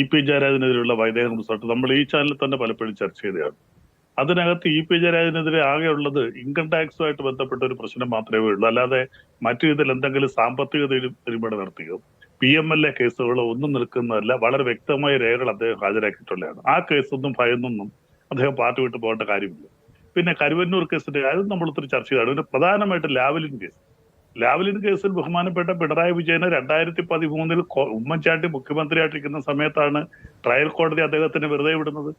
EP ജയരാജനെതിരെയുള്ള വൈദേഹം റിസോർട്ട് നമ്മൾ ഈ ചാനലിൽ തന്നെ പലപ്പോഴും ചർച്ച ചെയ്തതാണ്. അതിനകത്ത് EP ജയരാജനെതിരെ ആകെയുള്ളത് ഇൻകം ടാക്സുമായിട്ട് ബന്ധപ്പെട്ട ഒരു പ്രശ്നം മാത്രമേ ഉള്ളൂ. അല്ലാതെ മറ്റു ഇതിൽ എന്തെങ്കിലും സാമ്പത്തിക തിരിമറി നടത്തുകയോ PMLA കേസുകളോ ഒന്നും നിൽക്കുന്നതല്ല. വളരെ വ്യക്തമായ രേഖകൾ അദ്ദേഹം ഹാജരാക്കിയിട്ടുള്ളതാണ്. ആ കേസൊന്നും ഭയന്നൊന്നും അദ്ദേഹം പാർട്ടി വിട്ട് പോകേണ്ട കാര്യമില്ല. പിന്നെ കരുവന്നൂർ കേസിന്റെ കാര്യം നമ്മൾ ഒത്തിരി ചർച്ച ചെയ്താണ്. പിന്നെ പ്രധാനമായിട്ട് ലാവ്ലിൻ കേസിൽ ബഹുമാനപ്പെട്ട പിണറായി വിജയനെ 2013 ഉമ്മൻചാണ്ടി മുഖ്യമന്ത്രിയായിട്ടിരിക്കുന്ന സമയത്താണ് ട്രയൽ കോടതി അദ്ദേഹത്തിന് വെറുതെ വിടുന്നത്.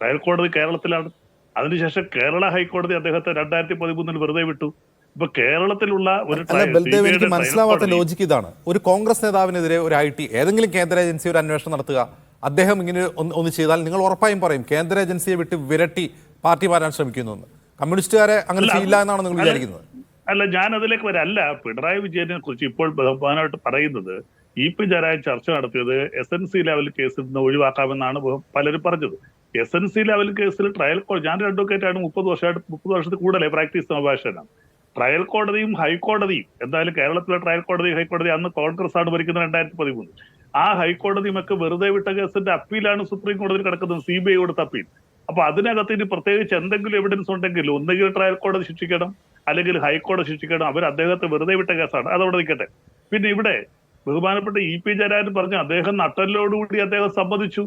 ട്രയൽ കോടതി കേരളത്തിലാണ്. അതിനുശേഷം കേരള ഹൈക്കോടതി അദ്ദേഹത്തെ 2013 വെറുതെ വിട്ടു. ഇപ്പൊ കേരളത്തിലുള്ള ഒരു എനിക്ക് മനസ്സിലാവാത്ത ലോജിക്ക് ഇതാണ്. ഒരു കോൺഗ്രസ് നേതാവിനെതിരെ ഒരു IT ഏതെങ്കിലും കേന്ദ്ര ഏജൻസി ഒരു അന്വേഷണം നടത്തുക, അദ്ദേഹം ഇങ്ങനെ ഒന്ന് ചെയ്താൽ നിങ്ങൾ ഉറപ്പായും പറയും കേന്ദ്ര ഏജൻസിയെ വിട്ട് വിരട്ടി പാർട്ടി മാറാൻ ശ്രമിക്കുന്നു. കമ്മ്യൂണിസ്റ്റുകാരെ അങ്ങനെ ചെയ്യില്ല എന്നാണ് നിങ്ങൾ വിചാരിക്കുന്നത്? അല്ല, ഞാൻ അതിലേക്ക് വരല്ല. പിണറായി വിജയനെ കുറിച്ച് ഇപ്പോൾ പ്രധാനമായിട്ട് പറയുന്നത് EP ജയരാജൻ ചർച്ച നടത്തിയത് SNC ലെവൽ കേസിൽ നിന്ന് ഒഴിവാക്കാമെന്നാണ് പലരും പറഞ്ഞത്. SNC ലെവൽ കേസിൽ ട്രയൽ ഞാൻ ഒരു അഡ്വക്കേറ്റാണ്. 30 വർഷത്തിൽ കൂടുതലേ പ്രാക്ടീസ് അഭിഭാഷകനാണ്. ട്രയൽ കോടതിയും ഹൈക്കോടതിയും, എന്തായാലും കേരളത്തിലെ ട്രയൽ കോടതി ഹൈക്കോടതി അന്ന് കോൺഗ്രസ് ആണ് ഭരിക്കുന്നത് 2013. ആ ഹൈക്കോടതിയും ഒക്കെ വെറുതെ വിട്ട കേസിന്റെ അപ്പീലാണ് സുപ്രീം കോടതിയിൽ കിടക്കുന്നത്, CBI കൊടുത്ത അപ്പീൽ. അപ്പൊ അതിനകത്ത് ഇനി പ്രത്യേകിച്ച് എന്തെങ്കിലും എവിഡൻസ് ഉണ്ടെങ്കിൽ ഒന്നുകിൽ ട്രയൽ കോടതി ശിക്ഷിക്കണം, അല്ലെങ്കിൽ ഹൈക്കോടതി ശിക്ഷിക്കണം. അവർ അദ്ദേഹത്തെ വെറുതെ വിട്ട കേസാണ്. അതവിടെ നിൽക്കട്ടെ. പിന്നെ ഇവിടെ ബഹുമാനപ്പെട്ട EP ജയരാജൻ പറഞ്ഞു അദ്ദേഹം നട്ടലോടുകൂടി അദ്ദേഹം സമ്മതിച്ചു,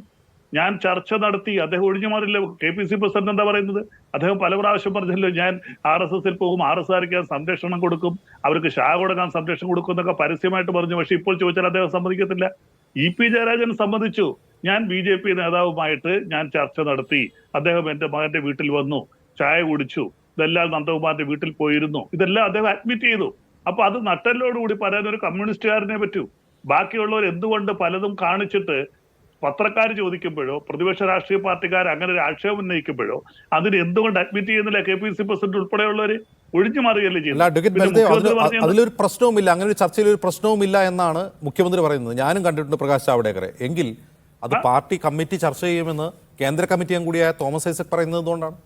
ഞാൻ ചർച്ച നടത്തി, അദ്ദേഹം ഒഴിഞ്ഞു മാറില്ല. KPC പ്രസിഡന്റ് എന്താ പറയുന്നത്? അദ്ദേഹം പല പ്രാവശ്യം പറഞ്ഞല്ലോ, ഞാൻ RSSൽ പോകും, RSRക്ക് സംരക്ഷണം കൊടുക്കും, അവർക്ക് ഷാ കൊടുക്കാൻ സംരക്ഷണം കൊടുക്കും എന്നൊക്കെ പരസ്യമായിട്ട് പറഞ്ഞു. പക്ഷെ ഇപ്പോൾ ചോദിച്ചാൽ അദ്ദേഹം സമ്മതിക്കത്തില്ല. EP ജയരാജൻ സമ്മതിച്ചു, ഞാൻ BJP നേതാവുമായിട്ട് ഞാൻ ചർച്ച നടത്തി, അദ്ദേഹം എന്റെ മകന്റെ വീട്ടിൽ വന്നു, ചായ കുടിച്ചു, ഇതെല്ലാം നന്ദകുമാറിന്റെ വീട്ടിൽ പോയിരുന്നു, ഇതെല്ലാം അദ്ദേഹം അഡ്മിറ്റ് ചെയ്തു. അപ്പൊ അത് നട്ടലോടുകൂടി പറയാൻ ഒരു കമ്മ്യൂണിസ്റ്റുകാരനെ പറ്റൂ. ബാക്കിയുള്ളവർ എന്തുകൊണ്ട് പലതും കാണിച്ചിട്ട് പത്രക്കാർ ചോദിക്കുമ്പോഴോ പ്രതിപക്ഷ രാഷ്ട്രീയ പാർട്ടിക്കാർ അങ്ങനെ ഒരു ആക്ഷേപം ഉന്നയിക്കുമ്പോഴോ അതിന് എന്തുകൊണ്ട് അഡ്മിറ്റ് ചെയ്യുന്നില്ല KPC പ്രസിഡന്റ് ഉൾപ്പെടെയുള്ളവർ? ഒഴിഞ്ഞു മാറുകയല്ലേ ചെയ്യുന്നത്? അതിലൊരു പ്രശ്നവുമില്ല, അങ്ങനെ ഒരു ചർച്ചയിൽ ഒരു പ്രശ്നവുമില്ല എന്നാണ് മുഖ്യമന്ത്രി പറയുന്നത്. ഞാനും കണ്ടിട്ടുണ്ട് പ്രകാശ് ജാവ്ദേക്കറെ. എങ്കിൽ അത് പാർട്ടി കമ്മിറ്റി ചർച്ച ചെയ്യുമെന്ന് കേന്ദ്ര കമ്മിറ്റി അംഗം കൂടിയായ തോമസ് ഐസക് പറയുന്നത് എന്തുകൊണ്ടാണ്?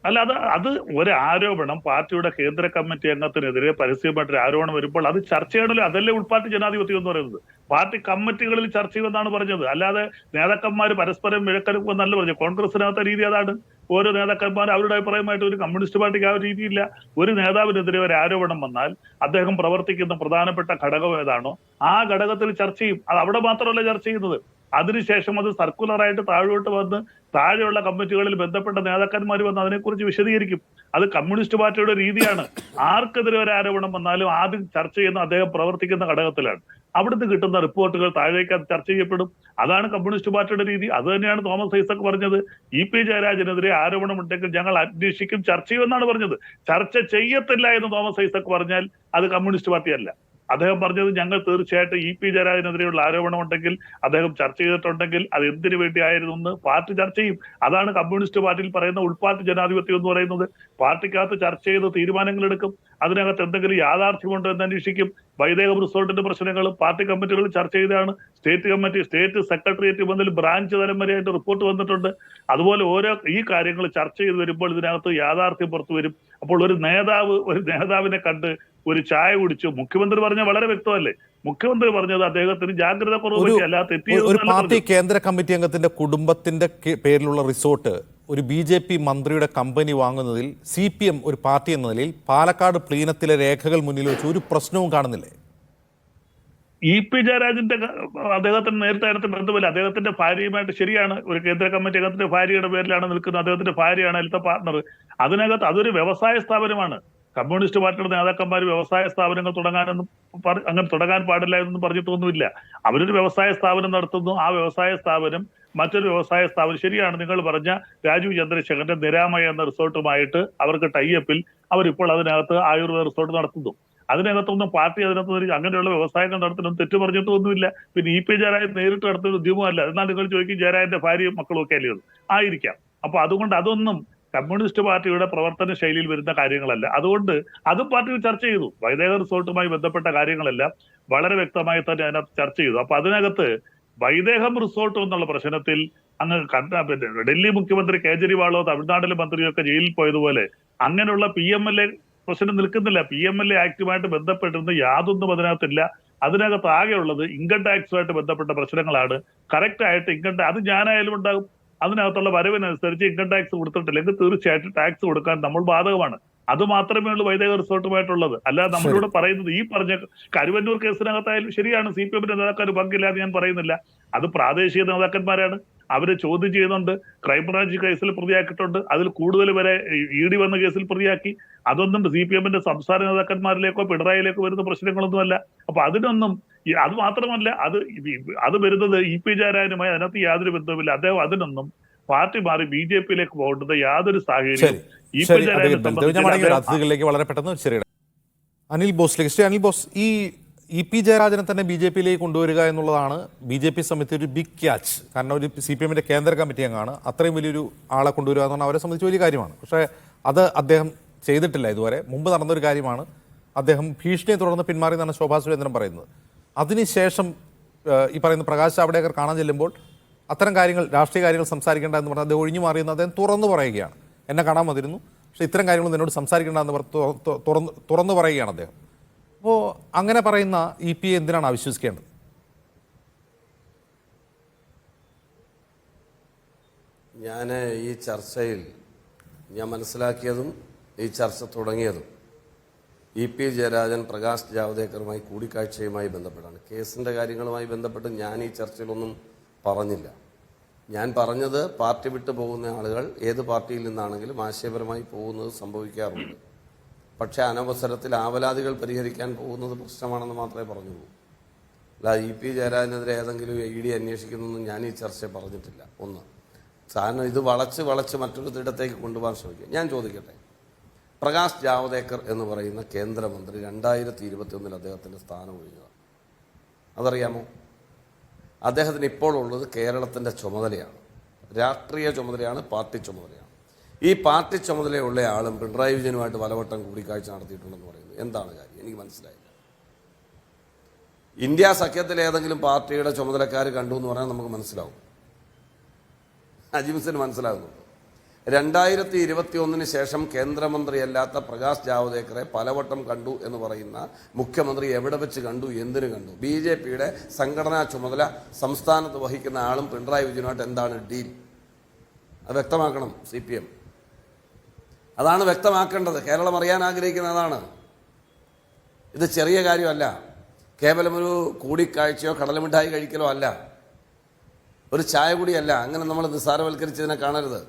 അല്ല, അത് ഒരു ആരോപണം പാർട്ടിയുടെ കേന്ദ്ര കമ്മിറ്റി അംഗത്തിനെതിരെ പരസ്യമായിട്ടൊരു ആരോപണം വരുമ്പോൾ അത് ചർച്ച ചെയ്യണമല്ലോ. അതല്ലേ ഉൾപാർട്ടി ജനാധിപത്യം എന്ന് പറയുന്നത്. പാർട്ടി കമ്മിറ്റികളിൽ ചർച്ച ചെയ്യുമെന്നാണ് പറഞ്ഞത്. അല്ലാതെ നേതാക്കന്മാർ പരസ്പരം വിഴക്കെടുക്കുമെന്നല്ല പറഞ്ഞത്. കോൺഗ്രസിനകത്ത രീതി അതാണ്. ഓരോ നേതാക്കന്മാർ അവരുടെ അഭിപ്രായമായിട്ട് ഒരു കമ്മ്യൂണിസ്റ്റ് പാർട്ടിക്ക് ആ ഒരു രീതിയില്ല. ഒരു നേതാവിനെതിരെ ഒരു ആരോപണം വന്നാൽ അദ്ദേഹം പ്രവർത്തിക്കുന്ന പ്രധാനപ്പെട്ട ഘടകം ഏതാണോ ആ ഘടകത്തിൽ ചർച്ച ചെയ്യും. അത് അവിടെ മാത്രമല്ല ചർച്ച ചെയ്യുന്നത്. അതിനുശേഷം അത് സർക്കുലറായിട്ട് താഴോട്ട് വന്ന് താഴെയുള്ള കമ്മിറ്റികളിൽ ബന്ധപ്പെട്ട നേതാക്കന്മാർ വന്ന് അതിനെക്കുറിച്ച് വിശദീകരിക്കും. അത് കമ്മ്യൂണിസ്റ്റ് പാർട്ടിയുടെ രീതിയാണ്. ആർക്കെതിരെ ഒരു ആരോപണം വന്നാലും ആദ്യം ചർച്ച ചെയ്യുന്ന അദ്ദേഹം പ്രവർത്തിക്കുന്ന ഘടകത്തിലാണ്. അവിടുന്ന് കിട്ടുന്ന റിപ്പോർട്ടുകൾ താഴേക്ക് അത് ചർച്ച ചെയ്യപ്പെടും. അതാണ് കമ്മ്യൂണിസ്റ്റ് പാർട്ടിയുടെ രീതി. അത് തന്നെയാണ് തോമസ് ഐസക് പറഞ്ഞത്. EP ജയരാജനെതിരെ ആരോപണമുണ്ടെങ്കിൽ ഞങ്ങൾ അന്വേഷിക്കും, ചർച്ച ചെയ്യുമെന്നാണ് പറഞ്ഞത്. ചർച്ച ചെയ്യത്തില്ല എന്ന് തോമസ് ഐസക് പറഞ്ഞാൽ അത് കമ്മ്യൂണിസ്റ്റ് പാർട്ടിയല്ല. അദ്ദേഹം പറഞ്ഞത് ഞങ്ങൾ തീർച്ചയായിട്ടും ഇ.പി. ജയരാജനെതിരെയുള്ള ആരോപണം ഉണ്ടെങ്കിൽ അദ്ദേഹം ചർച്ച ചെയ്തിട്ടുണ്ടെങ്കിൽ അത് എന്തിനു വേണ്ടിയായിരുന്നു എന്ന് പാർട്ടി ചർച്ച ചെയ്യും. അതാണ് കമ്മ്യൂണിസ്റ്റ് പാർട്ടിയിൽ പറയുന്ന ഉൾപാർട്ടി ജനാധിപത്യം എന്ന് പറയുന്നത്. പാർട്ടിക്കകത്ത് ചർച്ച ചെയ്ത് തീരുമാനങ്ങൾ എടുക്കും. അതിനകത്ത് എന്തെങ്കിലും യാഥാർത്ഥ്യമുണ്ടോ എന്ന് അന്വേഷിക്കും. വൈദേഹം റിസോർട്ടിന്റെ പ്രശ്നങ്ങളും പാർട്ടി കമ്മിറ്റികൾ ചർച്ച ചെയ്താണ്. സ്റ്റേറ്റ് സെക്രട്ടേറിയറ്റ് മുതൽ ബ്രാഞ്ച് തലം വരെയായിട്ട് റിപ്പോർട്ട് വന്നിട്ടുണ്ട്. അതുപോലെ ഓരോ ഈ കാര്യങ്ങൾ ചർച്ച ചെയ്ത് വരുമ്പോൾ ഇതിനകത്ത് യാഥാർത്ഥ്യം പുറത്തു വരും. അപ്പോൾ ഒരു നേതാവിനെ കണ്ട് ഒരു ചായ കുടിച്ചു. മുഖ്യമന്ത്രി പറഞ്ഞ വളരെ വ്യക്തമല്ലേ? മുഖ്യമന്ത്രി പറഞ്ഞത് അദ്ദേഹത്തിന് ജാഗ്രത കുറവ് പറ്റിയല്ല, ഒരു പാർട്ടി കേന്ദ്ര കമ്മിറ്റി അംഗത്തിന്റെ കുടുംബത്തിന്റെ പേരിലുള്ള റിസോർട്ട് ഒരു BJP മന്ത്രിയുടെ കമ്പനി വാങ്ങുന്നതിൽ CPM ഒരു പാർട്ടി എന്ന നിലയിൽ പാലക്കാട് പ്ലീനത്തിലെ രേഖകൾ മുന്നിൽ വെച്ച് ഒരു പ്രശ്നവും കാണുന്നില്ലേ? ഇ.പി. ജയരാജന്റെ അദ്ദേഹത്തിന് നേരത്തെ അതിനകത്ത് ബന്ധമില്ല. അദ്ദേഹത്തിന്റെ ഭാര്യയുമായിട്ട് ശരിയാണ്, ഒരു കേന്ദ്ര കമ്മിറ്റി അംഗത്തിന്റെ ഭാര്യയുടെ പേരിലാണ് നിൽക്കുന്നത്. അദ്ദേഹത്തിന്റെ ഭാര്യയാണ് അതിലത്തെ പാർട്ണർ. അതിനകത്ത് അതൊരു വ്യവസായ സ്ഥാപനമാണ്. കമ്മ്യൂണിസ്റ്റ് പാർട്ടിയുടെ നേതാക്കന്മാർ വ്യവസായ സ്ഥാപനങ്ങൾ അങ്ങനെ തുടങ്ങാൻ പാടില്ല എന്നൊന്നും പറഞ്ഞിട്ടൊന്നുമില്ല. അവരൊരു വ്യവസായ സ്ഥാപനം നടത്തുന്നു. ആ വ്യവസായ സ്ഥാപനം മറ്റൊരു വ്യവസായ സ്ഥാപനം, ശരിയാണ് നിങ്ങൾ പറഞ്ഞ രാജീവ് ചന്ദ്രശേഖരന്റെ നിരാമയ എന്ന റിസോർട്ടുമായിട്ട് അവർക്ക് ടൈഅപ്പിൽ അവരിപ്പോൾ അതിനകത്ത് ആയുർവേദ റിസോർട്ട് നടത്തുന്നു. അതിനകത്തൊന്നും പാർട്ടി അതിനകത്ത് അങ്ങനെയുള്ള വ്യവസായങ്ങൾ നടത്തുന്നതും തെറ്റു പറഞ്ഞിട്ടൊന്നുമില്ല. പിന്നെ ഇ.പി. ജയരാജൻ നേരിട്ട് നടത്തുന്ന ഉദ്യമമല്ല. എന്നാൽ നിങ്ങൾ ചോദിക്കും ജയരാജന്റെ ഭാര്യയും മക്കളും ഒക്കെ അല്ലേ ആയിരിക്കാം. അപ്പൊ അതുകൊണ്ട് അതൊന്നും കമ്മ്യൂണിസ്റ്റ് പാർട്ടിയുടെ പ്രവർത്തന ശൈലിയിൽ വരുന്ന കാര്യങ്ങളല്ല. അതുകൊണ്ട് അതും പാർട്ടിയിൽ ചർച്ച ചെയ്തു. വൈദേഹ റിസോർട്ടുമായി ബന്ധപ്പെട്ട കാര്യങ്ങളെല്ലാം വളരെ വ്യക്തമായി തന്നെ അതിനകത്ത് ചർച്ച ചെയ്തു. അപ്പൊ അതിനകത്ത് വൈദേഹം റിസോർട്ട് എന്നുള്ള പ്രശ്നത്തിൽ അങ്ങ് ഡൽഹി മുഖ്യമന്ത്രി കേജ്രിവാളോ തമിഴ്നാട്ടിലെ മന്ത്രിയോ ഒക്കെ ജയിലിൽ പോയതുപോലെ അങ്ങനെയുള്ള PMLA പ്രശ്നം നിൽക്കുന്നില്ല. PMLA ആക്ടുമായിട്ട് ബന്ധപ്പെട്ടിരുന്ന യാതൊന്നും അതിനകത്തില്ല. അതിനകത്ത് ആകെയുള്ളത് ഇൻകം ടാക്സുമായിട്ട് ബന്ധപ്പെട്ട പ്രശ്നങ്ങളാണ്. കറക്റ്റ് ആയിട്ട് അത് ഞാനായാലും ഉണ്ടാകും. അതിനകത്തുള്ള വരവിനനുസരിച്ച് ഇൻകം ടാക്സ് കൊടുത്തിട്ടില്ലെങ്കിൽ തീർച്ചയായിട്ടും ടാക്സ് കൊടുക്കാൻ നമ്മൾ ബാധകമാണ്. അത് മാത്രമേ ഉള്ളൂ വൈദേഹ റിസോർട്ടുമായിട്ടുള്ളത്. അല്ലാതെ നമ്മളിവിടെ പറയുന്നത് ഈ പറഞ്ഞ കരുവന്നൂർ കേസിനകത്തായാലും ശരിയാണ്, CPM നേതാക്കന്മാർ പങ്കില്ലാതെ ഞാൻ പറയുന്നില്ല. അത് പ്രാദേശിക നേതാക്കന്മാരാണ്. അവര് ചോദ്യം ചെയ്യുന്നുണ്ട്. ക്രൈംബ്രാഞ്ച് കേസിൽ പ്രതിയാക്കിയിട്ടുണ്ട്. അതിൽ കൂടുതൽ വരെ ED വന്ന കേസിൽ പ്രതിയാക്കി. അതൊന്നും CPM സംസ്ഥാന നേതാക്കന്മാരിലേക്കോ പിണറായിലേക്കോ വരുന്ന പ്രശ്നങ്ങളൊന്നുമല്ല. അപ്പൊ അതിനൊന്നും അത് മാത്രമല്ല അത് വരുന്നത് ഇ.പി. ജയരാജനുമായി അതിനകത്ത് യാതൊരു ബന്ധവുമില്ല. അദ്ദേഹം അതിനൊന്നും പാർട്ടി മാറി BJP-യിലേക്ക് പോകേണ്ടത് യാതൊരു സാഹചര്യം അതിഥികളിലേക്ക് വളരെ പെട്ടെന്ന് ശരിയാണ്. അനിൽ ബോസ്, ഈ ഇ.പി. ജയരാജനെ തന്നെ BJP-യിലേക്ക് കൊണ്ടുവരിക എന്നുള്ളതാണ് BJP സമിതി ഒരു ബിഗ് ക്യാച്ച്. കാരണം ഒരു CPM-ന്റെ കേന്ദ്ര കമ്മിറ്റി അംഗമാണ്. അത്രയും വലിയൊരു ആളെ കൊണ്ടുവരിക എന്ന് പറഞ്ഞാൽ അവരെ സംബന്ധിച്ച് വലിയ കാര്യമാണ്. പക്ഷേ അത് അദ്ദേഹം ചെയ്തിട്ടില്ല ഇതുവരെ. മുമ്പ് നടന്നൊരു കാര്യമാണ്. അദ്ദേഹം ഭീഷണിയെ തുടർന്ന് പിന്മാറി എന്നാണ് ശോഭാ സുരേന്ദ്രൻ പറയുന്നത്. അതിനുശേഷം ഈ പറയുന്ന പ്രകാശ് ജാവ്ദേക്കർ കാണാൻ ചെല്ലുമ്പോൾ അത്തരം കാര്യങ്ങൾ, രാഷ്ട്രീയ കാര്യങ്ങൾ സംസാരിക്കേണ്ട എന്ന് പറഞ്ഞാൽ അദ്ദേഹം ഒഴിഞ്ഞു മാറിയെന്ന് അദ്ദേഹം തുറന്നു പറയുകയാണ്. എന്നെ കാണാൻ വന്നിരുന്നു, പക്ഷേ ഇത്തരം കാര്യങ്ങൾ എന്നോട് സംസാരിക്കേണ്ട എന്ന് തുറന്നു പറയുകയാണ് അദ്ദേഹം. അപ്പോൾ അങ്ങനെ പറയുന്ന ഇ.പി. എന്തിനാണ് അവിശ്വസിക്കേണ്ടത്? ഞാൻ ഈ ചർച്ചയിൽ ഞാൻ മനസ്സിലാക്കിയതും ഈ ചർച്ച തുടങ്ങിയതും ഇ.പി. ജയരാജൻ പ്രകാശ് ജാവ്ദേക്കറുമായി കൂടിക്കാഴ്ചയുമായി ബന്ധപ്പെട്ടാണ്. കേസിൻ്റെ കാര്യങ്ങളുമായി ബന്ധപ്പെട്ട് ഞാൻ ഈ ചർച്ചയിലൊന്നും പറഞ്ഞില്ല. ഞാൻ പറഞ്ഞത് പാർട്ടി വിട്ടു പോകുന്ന ആളുകൾ ഏത് പാർട്ടിയിൽ നിന്നാണെങ്കിലും ആശയപരമായി പോകുന്നത് സംഭവിക്കാറുണ്ട്. പക്ഷേ അനവസരത്തിൽ ആവലാതികൾ പരിഹരിക്കാൻ പോകുന്നത് പ്രശ്നമാണെന്ന് മാത്രമേ പറഞ്ഞുള്ളൂ. അല്ല ഇ.പി. ജയരാജനെതിരെ ഏതെങ്കിലും ED അന്വേഷിക്കുന്നൊന്നും ഞാൻ ഈ ചർച്ച പറഞ്ഞിട്ടില്ല. ഒന്ന്, സാധാരണ ഇത് വളച്ച് മറ്റൊരു ഇടത്തേക്ക് കൊണ്ടുപോകാൻ ശ്രമിക്കുക. ഞാൻ ചോദിക്കട്ടെ, പ്രകാശ് ജാവ്ദേക്കർ എന്ന് പറയുന്ന കേന്ദ്രമന്ത്രി 2021 അദ്ദേഹത്തിൻ്റെ സ്ഥാനം ഒഴിഞ്ഞതാണ്. അതറിയാമോ? അദ്ദേഹത്തിന് ഇപ്പോൾ ഉള്ളത് കേരളത്തിൻ്റെ ചുമതലയാണ്, രാഷ്ട്രീയ ചുമതലയാണ്, പാർട്ടി ചുമതലയാണ്. ഈ പാർട്ടി ചുമതലയുള്ള ആളും പിണറായി വിജയനുമായിട്ട് പലവട്ടം കൂടിക്കാഴ്ച നടത്തിയിട്ടുണ്ടെന്ന് പറയുന്നത് എന്താണ് കാര്യം? എനിക്ക് മനസ്സിലായില്ല. ഇന്ത്യ സഖ്യത്തിലെ ഏതെങ്കിലും പാർട്ടിയുടെ ചുമതലക്കാർ കണ്ടു എന്ന് പറഞ്ഞാൽ നമുക്ക് മനസ്സിലാവും. അജിംസിന് മനസ്സിലാകുന്നുണ്ട്. 2021 ശേഷം കേന്ദ്രമന്ത്രിയല്ലാത്ത പ്രകാശ് ജാവ്ദേക്കറെ പലവട്ടം കണ്ടു എന്ന് പറയുന്ന മുഖ്യമന്ത്രി എവിടെ വെച്ച് കണ്ടു, എന്തിനു കണ്ടു? BJP-യുടെ സംഘടനാ ചുമതല സംസ്ഥാനത്ത് വഹിക്കുന്ന ആളും പിണറായി വിജയനുമായിട്ട് എന്താണ് ഡീൽ? അത് വ്യക്തമാക്കണം CPM. അതാണ് വ്യക്തമാക്കേണ്ടത്. കേരളം അറിയാൻ ആഗ്രഹിക്കുന്നതാണ്. ഇത് ചെറിയ കാര്യമല്ല. കേവലം ഒരു കൂടിക്കാഴ്ചയോ കടലമിഠായി കഴിക്കലോ അല്ല, ഒരു ചായ കൂടിയല്ല. അങ്ങനെ നമ്മൾ നിസ്സാരവൽക്കരിച്ചതിനെ കാണരുത്.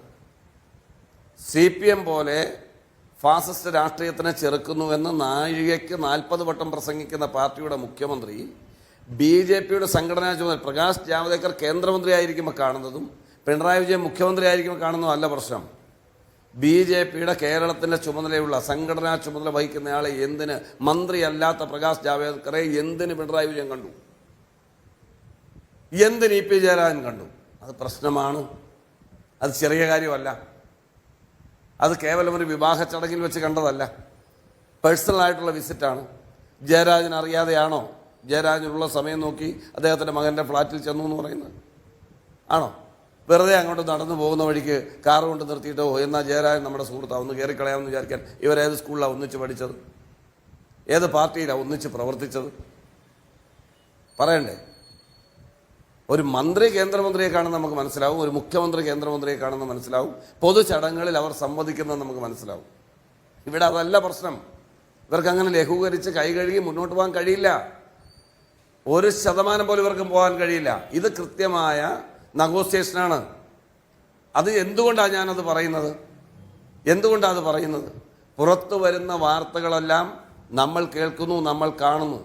CPM പോലെ ഫാസിസ്റ്റ് രാഷ്ട്രീയത്തിനെ ചെറുക്കുന്നുവെന്ന് നാഴികയ്ക്ക് 40 വട്ടം പ്രസംഗിക്കുന്ന പാർട്ടിയുടെ മുഖ്യമന്ത്രി BJP-യുടെ സംഘടനാ ചുമതല പ്രകാശ് ജാവ്ദേക്കർ കേന്ദ്രമന്ത്രി ആയിരിക്കുമ്പോൾ കാണുന്നതും പിണറായി വിജയൻ മുഖ്യമന്ത്രി ആയിരിക്കുമ്പോൾ കാണുന്നതും അല്ല പ്രശ്നം. BJPയുടെ കേരളത്തിന്റെ ചുമതലയുള്ള സംഘടനാ ചുമതല വഹിക്കുന്നയാളെ എന്തിന്, മന്ത്രിയല്ലാത്ത പ്രകാശ് ജാവ്ദേക്കറെ എന്തിന് പിണറായി വിജയൻ കണ്ടു, എന്തിന് EP ജയരാജൻ കണ്ടു? അത് പ്രശ്നമാണ്. അത് ചെറിയ കാര്യമല്ല. അത് കേവലം ഒരു വിവാഹ ചടങ്ങിൽ വെച്ച് കണ്ടതല്ല. പേഴ്സണലായിട്ടുള്ള വിസിറ്റാണ്. ജയരാജൻ അറിയാതെയാണോ ജയരാജനുള്ള സമയം നോക്കി അദ്ദേഹത്തിൻ്റെ മകൻ്റെ ഫ്ലാറ്റിൽ ചെന്നു എന്ന് പറയുന്നത്? ആണോ? വെറുതെ അങ്ങോട്ട് നടന്നു പോകുന്ന വഴിക്ക് കാറ് കൊണ്ട് നിർത്തിയിട്ടോ എന്നാൽ ജയരാജൻ നമ്മുടെ സുഹൃത്താണ്, ഒന്ന് കയറിക്കളയാമെന്ന് വിചാരിക്കാൻ ഇവരേത് സ്കൂളിലാണ് ഒന്നിച്ച് പഠിച്ചത്, ഏത് പാർട്ടിയിലാണ് ഒന്നിച്ച് പ്രവർത്തിച്ചത്? പറയണ്ടേ? ഒരു മന്ത്രി കേന്ദ്രമന്ത്രിയെ കാണുന്ന നമുക്ക് മനസ്സിലാവും, ഒരു മുഖ്യമന്ത്രി കേന്ദ്രമന്ത്രിയെ കാണുന്ന മനസ്സിലാവും, പൊതു ചടങ്ങുകളിൽ അവർ സംവദിക്കുന്നത് നമുക്ക് മനസ്സിലാവും. ഇവിടെ അതല്ല പ്രശ്നം. ഇവർക്ക് അങ്ങനെ ലഘൂകരിച്ച് കൈ കഴുകി മുന്നോട്ട് പോകാൻ കഴിയില്ല. 1% പോലും ഇവർക്ക് പോകാൻ കഴിയില്ല. ഇത് കൃത്യമായ നെഗോസിയേഷനാണ്. അത് എന്തുകൊണ്ടാണ് ഞാനത് പറയുന്നത്? എന്തുകൊണ്ടാണ് അത് പറയുന്നത്? പുറത്തു വരുന്ന വാർത്തകളെല്ലാം നമ്മൾ കേൾക്കുന്നു, നമ്മൾ കാണുന്നു.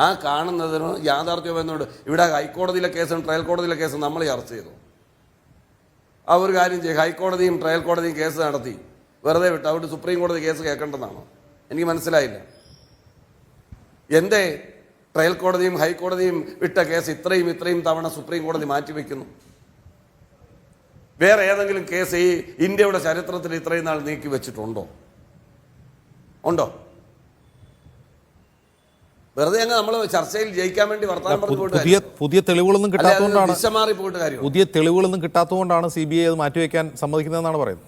ആ കാണുന്നതിന് യാഥാർത്ഥ്യമെന്നുണ്ട്. ഇവിടെ ഹൈക്കോടതിയിലെ കേസും ട്രയൽ കോടതിയിലെ കേസും നമ്മൾ ചർച്ച ചെയ്തു. ആ ഒരു കാര്യം ചെയ്യും, ഹൈക്കോടതിയും ട്രയൽ കോടതിയും കേസ് നടത്തി വെറുതെ വിട്ടു. അവിടെ സുപ്രീം കോടതി കേസ് കേൾക്കേണ്ടതാണോ? എനിക്ക് മനസ്സിലായില്ല. എന്തേ ട്രയൽ കോടതിയും ഹൈക്കോടതിയും വിട്ട കേസ് ഇത്രയും തവണ സുപ്രീം കോടതി മാറ്റിവെക്കുന്നു? വേറെ ഏതെങ്കിലും കേസ് ഈ ഇന്ത്യയുടെ ചരിത്രത്തിൽ ഇത്രയും നാൾ നീക്കി വെച്ചിട്ടുണ്ടോ? ഉണ്ടോ? വെറുതെ അങ്ങ് നമ്മൾ ചർച്ചയിൽ ജയിക്കാൻ വേണ്ടി വർത്തമാനം പറഞ്ഞു പോയിട്ട് പുതിയ തെളിവുകളൊന്നും കിട്ടാത്തതുകൊണ്ടാണ് ദിശമാറി പോയിട്ട് കാര്യം. പുതിയ തെളിവുകളൊന്നും കിട്ടാത്തതുകൊണ്ടാണ് CBI അത് മാറ്റിവെക്കാൻ സമ്മതിക്കുന്നതെന്നാണ് പറയുന്നത്.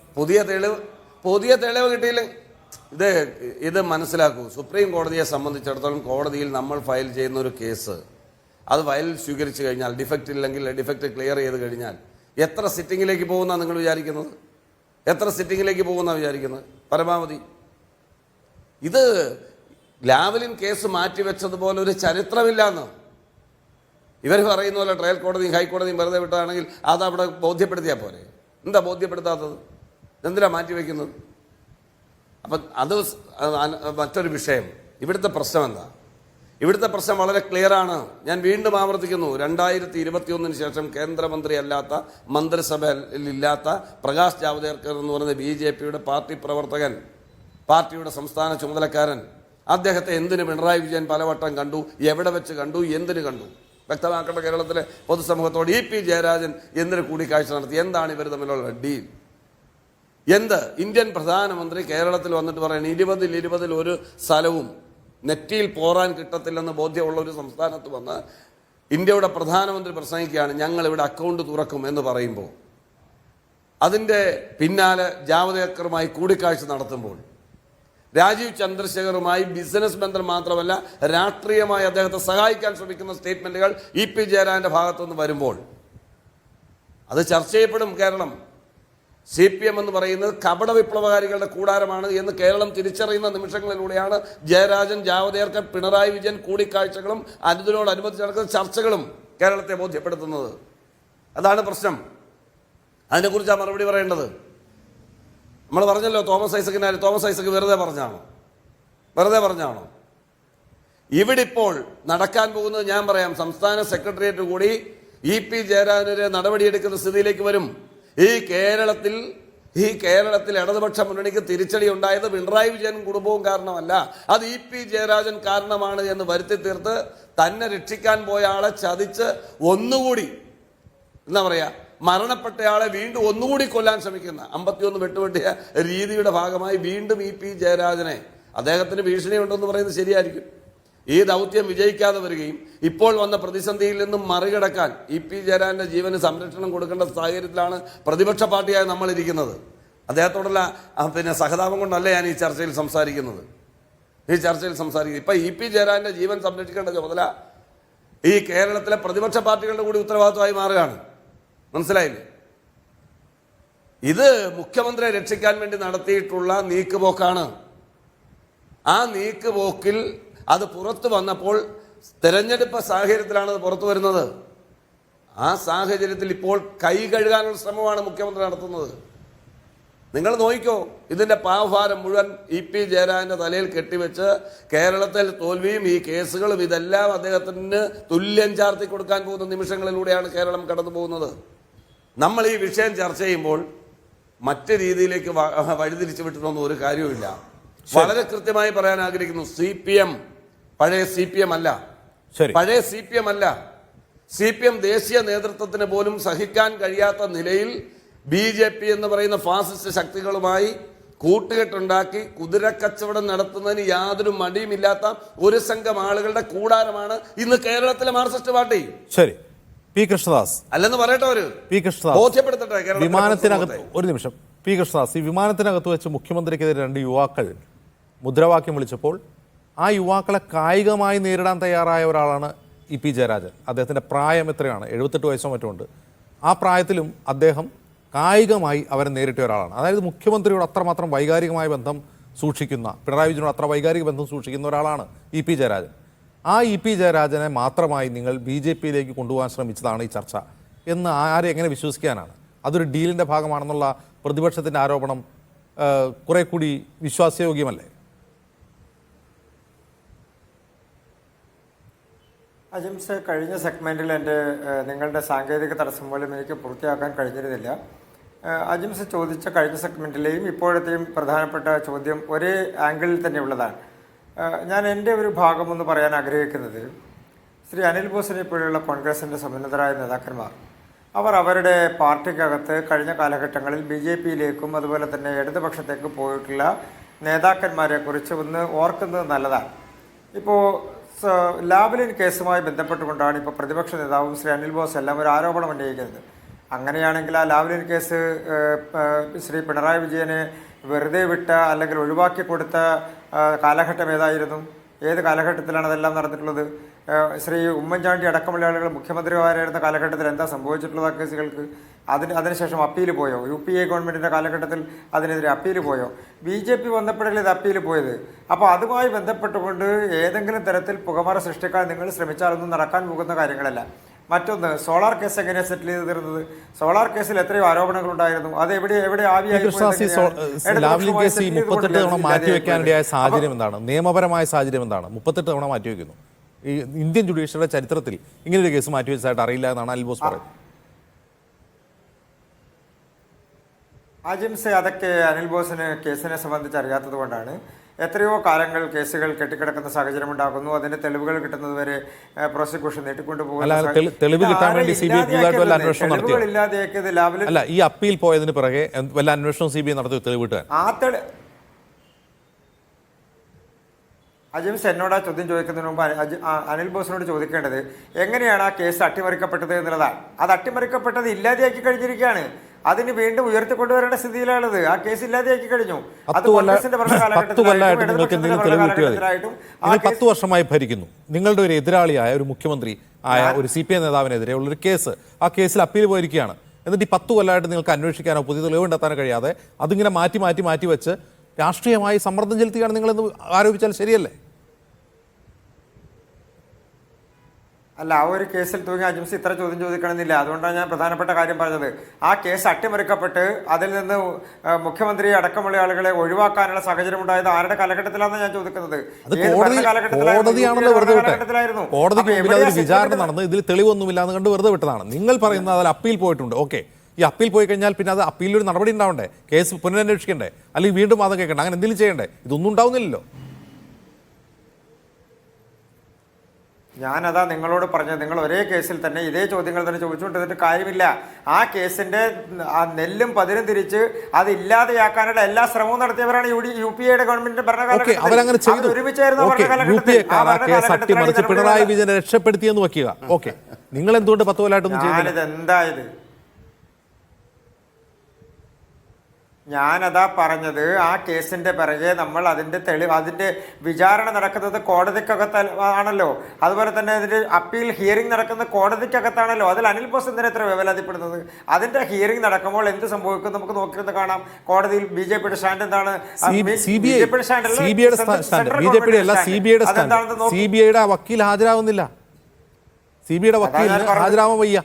പുതിയ തെളിവ് കിട്ടിയില്ല. ഇത് മനസ്സിലാക്കൂ. സുപ്രീം കോടതിയെ സംബന്ധിച്ചിടത്തോളം കോടതിയിൽ നമ്മൾ ഫയൽ ചെയ്യുന്ന ഒരു കേസ്, അത് ഫയൽ സ്വീകരിച്ചു കഴിഞ്ഞാൽ ഡിഫക്റ്റ് ഇല്ലെങ്കിൽ ഡിഫക്റ്റ് ക്ലിയർ ചെയ്ത് കഴിഞ്ഞാൽ എത്ര സിറ്റിങ്ങിലേക്ക് പോകുമെന്നാണ് നിങ്ങൾ വിചാരിക്കുന്നത്? എത്ര സിറ്റിങ്ങിലേക്ക് പോകുമെന്നാണ് വിചാരിക്കുന്നത്? പരമാവധി. ഇത് ലാവ്ലിൻ കേസ് മാറ്റിവെച്ചതുപോലെ ഒരു ചരിത്രമില്ലാന്ന് ഇവർ പറയുന്ന പോലെ ട്രയൽ കോടതിയും ഹൈക്കോടതിയും വെറുതെ വിട്ടതാണെങ്കിൽ അത് അവിടെ ബോധ്യപ്പെടുത്തിയാൽ പോരെ? എന്താ ബോധ്യപ്പെടുത്താത്തത്? എന്തിനാ മാറ്റിവെക്കുന്നത്? അപ്പം അത് മറ്റൊരു വിഷയം. ഇവിടുത്തെ പ്രശ്നം എന്താ? ഇവിടുത്തെ പ്രശ്നം വളരെ ക്ലിയറാണ്. ഞാൻ വീണ്ടും ആവർത്തിക്കുന്നു. 2021 ശേഷം കേന്ദ്രമന്ത്രി അല്ലാത്ത, മന്ത്രിസഭയിലില്ലാത്ത പ്രകാശ് ജാവ്ദേക്കർ എന്ന് പറയുന്ന BJPയുടെ പാർട്ടി പ്രവർത്തകൻ, പാർട്ടിയുടെ സംസ്ഥാന ചുമതലക്കാരൻ, അദ്ദേഹത്തെ എന്തിന് പിണറായി വിജയൻ പലവട്ടം കണ്ടു, എവിടെ വെച്ച് കണ്ടു, എന്തിന് കണ്ടു? വ്യക്തമാക്കേണ്ട കേരളത്തിലെ പൊതുസമൂഹത്തോട്. EP ജയരാജൻ എന്തിന് കൂടിക്കാഴ്ച നടത്തി? എന്താണ് ഇവർ തമ്മിലുള്ള ഡീൽ? എന്ത്? ഇന്ത്യൻ പ്രധാനമന്ത്രി കേരളത്തിൽ വന്നിട്ട് പറയുന്നത് 20 ഒരു സ്ഥലവും നെറ്റിയിൽ പോറാൻ കിട്ടത്തില്ലെന്ന് ബോധ്യമുള്ള ഒരു സംസ്ഥാനത്ത് വന്ന് ഇന്ത്യയുടെ പ്രധാനമന്ത്രി പ്രസംഗിക്കുകയാണ്, ഞങ്ങൾ ഇവിടെ അക്കൗണ്ട് തുറക്കും എന്ന് പറയുമ്പോൾ അതിൻ്റെ പിന്നാലെ ജാവ്ദേക്കറുമായി കൂടിക്കാഴ്ച നടത്തുമ്പോൾ രാജീവ് ചന്ദ്രശേഖറുമായി ബിസിനസ് ബന്ധം മാത്രമല്ല രാഷ്ട്രീയമായി അദ്ദേഹത്തെ സഹായിക്കാൻ ശ്രമിക്കുന്ന സ്റ്റേറ്റ്മെന്റുകൾ EP ജയരാജന്റെ ഭാഗത്തുനിന്ന് വരുമ്പോൾ അത് ചർച്ച ചെയ്യപ്പെടും. കേരളം CPM എന്ന് പറയുന്നത് കപട വിപ്ലവകാരികളുടെ കൂടാരമാണ് എന്ന് കേരളം തിരിച്ചറിയുന്ന നിമിഷങ്ങളിലൂടെയാണ് ജയരാജൻ, ജാവ്ദേക്കർ, പിണറായി വിജയൻ കൂടിക്കാഴ്ചകളും അതിനോടനുബന്ധിച്ച് നടക്കുന്ന ചർച്ചകളും കേരളത്തെ ബോധ്യപ്പെടുത്തുന്നത്. അതാണ് പ്രശ്നം. അതിനെക്കുറിച്ചാണ് മറുപടി പറയേണ്ടത്. നമ്മൾ പറഞ്ഞല്ലോ തോമസ് ഐസക്ക് വെറുതെ പറഞ്ഞാണോ? ഇവിടെ ഇപ്പോൾ നടക്കാൻ പോകുന്നത് ഞാൻ പറയാം. സംസ്ഥാന സെക്രട്ടേറിയറ്റ് കൂടി EP ജയരാജനെതിരെ നടപടിയെടുക്കുന്ന സ്ഥിതിയിലേക്ക് വരും. ഈ കേരളത്തിൽ ഇടതുപക്ഷ മുന്നണിക്ക് തിരിച്ചടി ഉണ്ടായത് പിണറായി വിജയനും കുടുംബവും കാരണമല്ല, അത് EP ജയരാജൻ കാരണമാണ് എന്ന് വരുത്തി തീർത്ത് തന്നെ രക്ഷിക്കാൻ പോയ ആളെ ചതിച്ച് ഒന്നുകൂടി എന്താ പറയാ മരണപ്പെട്ടയാളെ വീണ്ടും ഒന്നുകൂടി കൊല്ലാൻ ശ്രമിക്കുന്ന 51 വെട്ടുവെട്ടിയ രീതിയുടെ ഭാഗമായി വീണ്ടും EP ജയരാജനെ, അദ്ദേഹത്തിന് ഭീഷണിയുണ്ടെന്ന് പറയുന്നത് ശരിയായിരിക്കും, ഈ ദൗത്യം വിജയിക്കാതെ വരികയും ഇപ്പോൾ വന്ന പ്രതിസന്ധിയിൽ നിന്നും മറികടക്കാൻ EP ജയരാജന്റെ ജീവന് സംരക്ഷണം കൊടുക്കേണ്ട സാഹചര്യത്തിലാണ് പ്രതിപക്ഷ പാർട്ടിയായി നമ്മൾ ഇരിക്കുന്നത്. അദ്ദേഹത്തോടുള്ള സഹതാപം കൊണ്ടല്ല ഞാൻ ഈ ചർച്ചയിൽ സംസാരിക്കുന്നത്. ഇപ്പൊ EP ജയരാജന്റെ ജീവൻ സംരക്ഷിക്കേണ്ട ചുമതല ഈ കേരളത്തിലെ പ്രതിപക്ഷ പാർട്ടികളുടെ കൂടി ഉത്തരവാദിത്വമായി മാറുകയാണ്. മനസ്സിലായില്ലേ? ഇത് മുഖ്യമന്ത്രിയെ രക്ഷിക്കാൻ വേണ്ടി നടത്തിയിട്ടുള്ള നീക്കുപോക്കാണ്. ആ നീക്കുപോക്കിൽ അത് പുറത്തു വന്നപ്പോൾ തെരഞ്ഞെടുപ്പ് സാഹചര്യത്തിലാണ് അത് പുറത്തു വരുന്നത്. ആ സാഹചര്യത്തിൽ ഇപ്പോൾ കൈ കഴുകാനുള്ള ശ്രമമാണ് മുഖ്യമന്ത്രി നടത്തുന്നത്. നിങ്ങൾ നോക്കിക്കോ, ഇതിന്റെ പാവഭാരം മുഴുവൻ EP ജയരാജന്റെ തലയിൽ കെട്ടിവെച്ച് കേരളത്തിൽ തോൽവിയും ഈ കേസുകളും ഇതെല്ലാം അദ്ദേഹത്തിന് തുല്യം ചാർത്തി കൊടുക്കാൻ പോകുന്ന നിമിഷങ്ങളിലൂടെയാണ് കേരളം കടന്നു പോകുന്നത്. നമ്മൾ ഈ വിഷയം ചർച്ച ചെയ്യുമ്പോൾ മറ്റു രീതിയിലേക്ക് വഴിതിരിച്ചു വിട്ടിട്ടൊന്നും ഒരു കാര്യവുമില്ല. വളരെ കൃത്യമായി പറയാൻ ആഗ്രഹിക്കുന്നു, CPM പഴയ CPM അല്ല, പഴയ CPM അല്ല. CPM ദേശീയ നേതൃത്വത്തിന് പോലും സഹിക്കാൻ കഴിയാത്ത നിലയിൽ BJP എന്ന് പറയുന്ന ഫാസിസ്റ്റ് ശക്തികളുമായി കൂട്ടുകെട്ടുണ്ടാക്കി കുതിരക്കച്ചവടം നടത്തുന്നതിന് യാതൊരു മടിയുമില്ലാത്ത ഒരു സംഘം ആളുകളുടെ കൂടാരമാണ് ഇന്ന് കേരളത്തിലെ മാർക്സിസ്റ്റ് പാർട്ടി. ശരി, പി കൃഷ്ണദാസ് അല്ലെന്ന് പറയട്ടെ, ഒരു പി കൃഷ്ണദാസ് ബോധ്യപ്പെടുത്തട്ടെ. വിമാനത്തിനകത്ത് ഒരു നിമിഷം, പി കൃഷ്ണദാസ്, ഈ വിമാനത്തിനകത്ത് വെച്ച് മുഖ്യമന്ത്രിക്കെതിരെ 2 യുവാക്കൾ മുദ്രാവാക്യം വിളിച്ചപ്പോൾ ആ യുവാക്കളെ കായികമായി നേരിടാൻ തയ്യാറായ ഒരാളാണ് EP ജയരാജൻ. അദ്ദേഹത്തിൻ്റെ പ്രായം എത്രയാണ്? 78 വയസ്സോ മറ്റുമുണ്ട്. ആ പ്രായത്തിലും അദ്ദേഹം കായികമായി അവരെ നേരിട്ട ഒരാളാണ്. അതായത് മുഖ്യമന്ത്രിയോട് അത്രമാത്രം വൈകാരികമായ ബന്ധം സൂക്ഷിക്കുന്ന, പിണറായി വിജയനോട് അത്ര വൈകാരിക ബന്ധം സൂക്ഷിക്കുന്ന ഒരാളാണ് EP ജയരാജൻ. ആ EP ജയരാജനെ മാത്രമായി നിങ്ങൾ BJPയിലേക്ക് കൊണ്ടുപോകാൻ ശ്രമിച്ചതാണ് ഈ ചർച്ച എന്ന് ആരെ എങ്ങനെ വിശ്വസിക്കാനാണ്? അതൊരു ഡീലിൻ്റെ ഭാഗമാണെന്നുള്ള പ്രതിപക്ഷത്തിൻ്റെ ആരോപണം കുറെ കൂടി വിശ്വാസയോഗ്യമല്ലേ? അജിംസ്, കഴിഞ്ഞ സെഗ്മെൻറ്റിൽ നിങ്ങളുടെ സാങ്കേതിക തടസ്സം മൂലം എനിക്ക് പൂർത്തിയാക്കാൻ കഴിഞ്ഞിരുന്നില്ല. അജിംസ് ചോദിച്ച കഴിഞ്ഞ സെഗ്മെൻറ്റിലെയും ഇപ്പോഴത്തെയും പ്രധാനപ്പെട്ട ചോദ്യം ഒരേ ആംഗിളിൽ തന്നെ ഉള്ളതാണ്. ഞാൻ എൻ്റെ ഒരു ഭാഗമൊന്ന് പറയാൻ ആഗ്രഹിക്കുന്നത്, ശ്രീ അനിൽ ബോസിനെ പോലെയുള്ള കോൺഗ്രസിൻ്റെ സമുന്നതരായ നേതാക്കന്മാർ അവർ അവരുടെ പാർട്ടിക്കകത്ത് കഴിഞ്ഞ കാലഘട്ടങ്ങളിൽ BJPയിലേക്കും അതുപോലെ തന്നെ ഇടതുപക്ഷത്തേക്കും പോയിട്ടുള്ള നേതാക്കന്മാരെക്കുറിച്ച് ഒന്ന് ഓർക്കുന്നത് നല്ലതാണ്. ഇപ്പോൾ ലാവ്ലിൻ കേസുമായി ബന്ധപ്പെട്ടുകൊണ്ടാണ് ഇപ്പോൾ പ്രതിപക്ഷ നേതാവും ശ്രീ അനിൽ ബോസ് എല്ലാം ഒരു ആരോപണം ഉന്നയിക്കുന്നത്. അങ്ങനെയാണെങ്കിൽ ആ ലാവ്ലിൻ കേസ് ശ്രീ പിണറായി വിജയനെ വെറുതെ വിട്ട അല്ലെങ്കിൽ ഒഴിവാക്കി കൊടുത്ത കാലഘട്ടം ഏതായിരുന്നു? ഏത് കാലഘട്ടത്തിലാണ് അതെല്ലാം നടന്നിട്ടുള്ളത്? ശ്രീ ഉമ്മൻചാണ്ടി അടക്കമുള്ള ആളുകൾ മുഖ്യമന്ത്രിമാരായിരുന്ന കാലഘട്ടത്തിൽ എന്താ സംഭവിച്ചിട്ടുള്ളത് ആ കേസുകൾക്ക്? അതിനുശേഷം അപ്പീൽ പോയോ? UPA ഗവൺമെൻറ്റിൻ്റെ കാലഘട്ടത്തിൽ അതിനെതിരെ അപ്പീൽ പോയോ? BJP വന്നപ്പോഴല്ലേ ഇത് അപ്പീൽ പോയത്? അപ്പോൾ അതുമായി ബന്ധപ്പെട്ടുകൊണ്ട് ഏതെങ്കിലും തരത്തിൽ പുകമറ സൃഷ്ടിക്കാൻ നിങ്ങൾ ശ്രമിച്ചാലൊന്നും നടക്കാൻ പോകുന്ന കാര്യങ്ങളല്ല. മറ്റൊന്ന്, സോളാർ കേസ് എങ്ങനെയാണ് സെറ്റിൽ ചെയ്ത് തരുന്നത്? സോളാർ കേസിൽ എത്രയോ ആരോപണങ്ങൾ ഉണ്ടായിരുന്നു. അത് എവിടെ ആവിയായി? 38 തവണ മാറ്റിവെക്കാനിടയായ സാഹചര്യം എന്താണ്? നിയമപരമായ സാഹചര്യം എന്താണ്? 38 തവണ മാറ്റിവെക്കുന്നു. ഈ ഇന്ത്യൻ ജുഡീഷ്യറിയുടെ ചരിത്രത്തിൽ ഇങ്ങനൊരു കേസ് മാറ്റിവെച്ചതായിട്ട് അറിയില്ല എന്നാണ് അനിൽ ബോസ് പറയുന്നത്. അജിംസ്, അതൊക്കെ അനിൽ ബോസിന് കേസിനെ സംബന്ധിച്ച് അറിയാത്തത് കൊണ്ടാണ്. എത്രയോ കാലങ്ങൾ കേസുകൾ കെട്ടിക്കിടക്കുന്ന സാഹചര്യം ഉണ്ടാകുന്നു. അതിന്റെ തെളിവുകൾ കിട്ടുന്നത് വരെ പ്രോസിക്യൂഷൻ നീട്ടിക്കൊണ്ടുപോകുന്നു. ഈ അപ്പീൽ പോയതിന് പിറകെ വല്ല അന്വേഷണം CBI നടത്തി തെളിവ് കിട്ടാൻ അജിംസ് എന്നോട് ആ ചോദ്യം ചോദിക്കുന്നതിന് മുമ്പ് അനിൽ ബോസിനോട് ചോദിക്കേണ്ടത് എങ്ങനെയാണ് ആ കേസ് അട്ടിമറിക്കപ്പെട്ടത് എന്നുള്ളതാണ്. അത് അട്ടിമറിക്കപ്പെട്ടത് ഇല്ലാതെയാക്കി കഴിഞ്ഞിരിക്കുകയാണ്. അതിന് വീണ്ടും ഉയർത്തിക്കൊണ്ടുവരേണ്ട സ്ഥിതിയിലാണുള്ളത്. ആ കേസ് ഇല്ലാതെയാക്കി കഴിഞ്ഞു. അത് 10 വർഷമായി ഭരിക്കുന്നു. നിങ്ങളുടെ ഒരു എതിരാളിയായ ഒരു മുഖ്യമന്ത്രി ആയ ഒരു CPI നേതാവിനെതിരെ ഉള്ളൊരു കേസ്, ആ കേസിൽ അപ്പീൽ പോയിരിക്കുകയാണ്. എന്നിട്ട് ഈ 10 കൊല്ലമായിട്ട് നിങ്ങൾക്ക് അന്വേഷിക്കാനോ പുതിയ തെളിവ് കണ്ടെത്താനോ കഴിയാതെ അതിങ്ങനെ മാറ്റി വെച്ച് രാഷ്ട്രീയമായി സമ്മർദ്ദം ചെലുത്തുകയാണ് നിങ്ങളെന്ന് ആരോപിച്ചാൽ ശരിയല്ലേ? അല്ല, ആ ഒരു കേസിൽ തൂങ്ങി അജിംസ് ഇത്ര ചോദ്യം ചോദിക്കണമെന്നില്ല. അതുകൊണ്ടാണ് ഞാൻ പ്രധാനപ്പെട്ട കാര്യം പറഞ്ഞത്. ആ കേസ് അട്ടിമറിക്കപ്പെട്ട് അതിൽ നിന്ന് മുഖ്യമന്ത്രി അടക്കമുള്ള ആളുകളെ ഒഴിവാക്കാനുള്ള സാഹചര്യം ഉണ്ടായത് ആരുടെ കാലഘട്ടത്തിലാണെന്ന് ഞാൻ ചോദിക്കുന്നത്. കോടതിയാണല്ലോ വെറുതെ വിട്ടത്. കോടതിക്ക് മുമ്പിൽ അതിൽ വിചാരണ നടന്ന് ഇതിൽ തെളിവൊന്നുമില്ല എന്ന് കണ്ട് വെറുതെ വിട്ടതാണ്. നിങ്ങൾ പറയുന്നത് അതിൽ അപ്പീൽ പോയിട്ടുണ്ട്. ഓക്കെ, ഈ അപ്പീൽ പോയി കഴിഞ്ഞാൽ പിന്നെ അത് അപ്പീലൊരു നടപടി ഉണ്ടാവണ്ടേ? കേസ് പുനരന്വേഷിക്കണ്ടേ? അല്ലെങ്കിൽ വീണ്ടും വാദം കേൾക്കണ്ടേ? അങ്ങനെ എന്തെങ്കിലും ചെയ്യണ്ടേ? ഇതൊന്നും ഉണ്ടാവുന്നില്ലല്ലോ. ഞാനതാ നിങ്ങളോട് പറഞ്ഞത്. നിങ്ങൾ ഒരേ കേസിൽ തന്നെ ഇതേ ചോദ്യങ്ങൾ തന്നെ ചോദിച്ചുകൊണ്ടിരുന്നിട്ട് കാര്യമില്ല. ആ കേസിന്റെ ആ നെല്ലും പതിരും തിരിച്ച് അത് ഇല്ലാതെയാക്കാനുള്ള എല്ലാ ശ്രമവും നടത്തിയവരാണ് UPA ഗവൺമെന്റിന്റെ ഭരണകാലഘട്ടത്തിൽ. ഒരുമിച്ചായിരുന്നു പിണറായി വിജയനെ രക്ഷപ്പെടുത്തിയെന്ന് വെക്കുക. ഓക്കെ, നിങ്ങൾ എന്തുകൊണ്ട് 10 കൊല്ലമായിട്ടൊന്നും ചെയ്തില്ല? എന്തായത്? ഞാനതാ പറഞ്ഞത്. ആ കേസിന്റെ പിറകെ നമ്മൾ അതിന്റെ വിചാരണ നടക്കുന്നത് കോടതിക്കകത്ത് ആണല്ലോ. അതുപോലെ തന്നെ അതിന്റെ അപ്പീൽ ഹിയറിംഗ് നടക്കുന്ന കോടതിക്കകത്താണല്ലോ. അതിൽ അനിൽ ബോസ് എന്തിനാ എത്ര വേവലാതിപ്പെടുന്നത്? അതിന്റെ ഹിയറിംഗ് നടക്കുമ്പോൾ എന്ത് സംഭവിക്കും നമുക്ക് നോക്കിയിരുന്ന് കാണാം. കോടതിയിൽ BJPയുടെ സ്റ്റാൻഡ് എന്താണ്? CBIയുടെ വക്കീൽ ഹാജരാകുന്നില്ല. CBIയുടെ വക്കീൽ ഹാജരാവാൻ വയ്യ.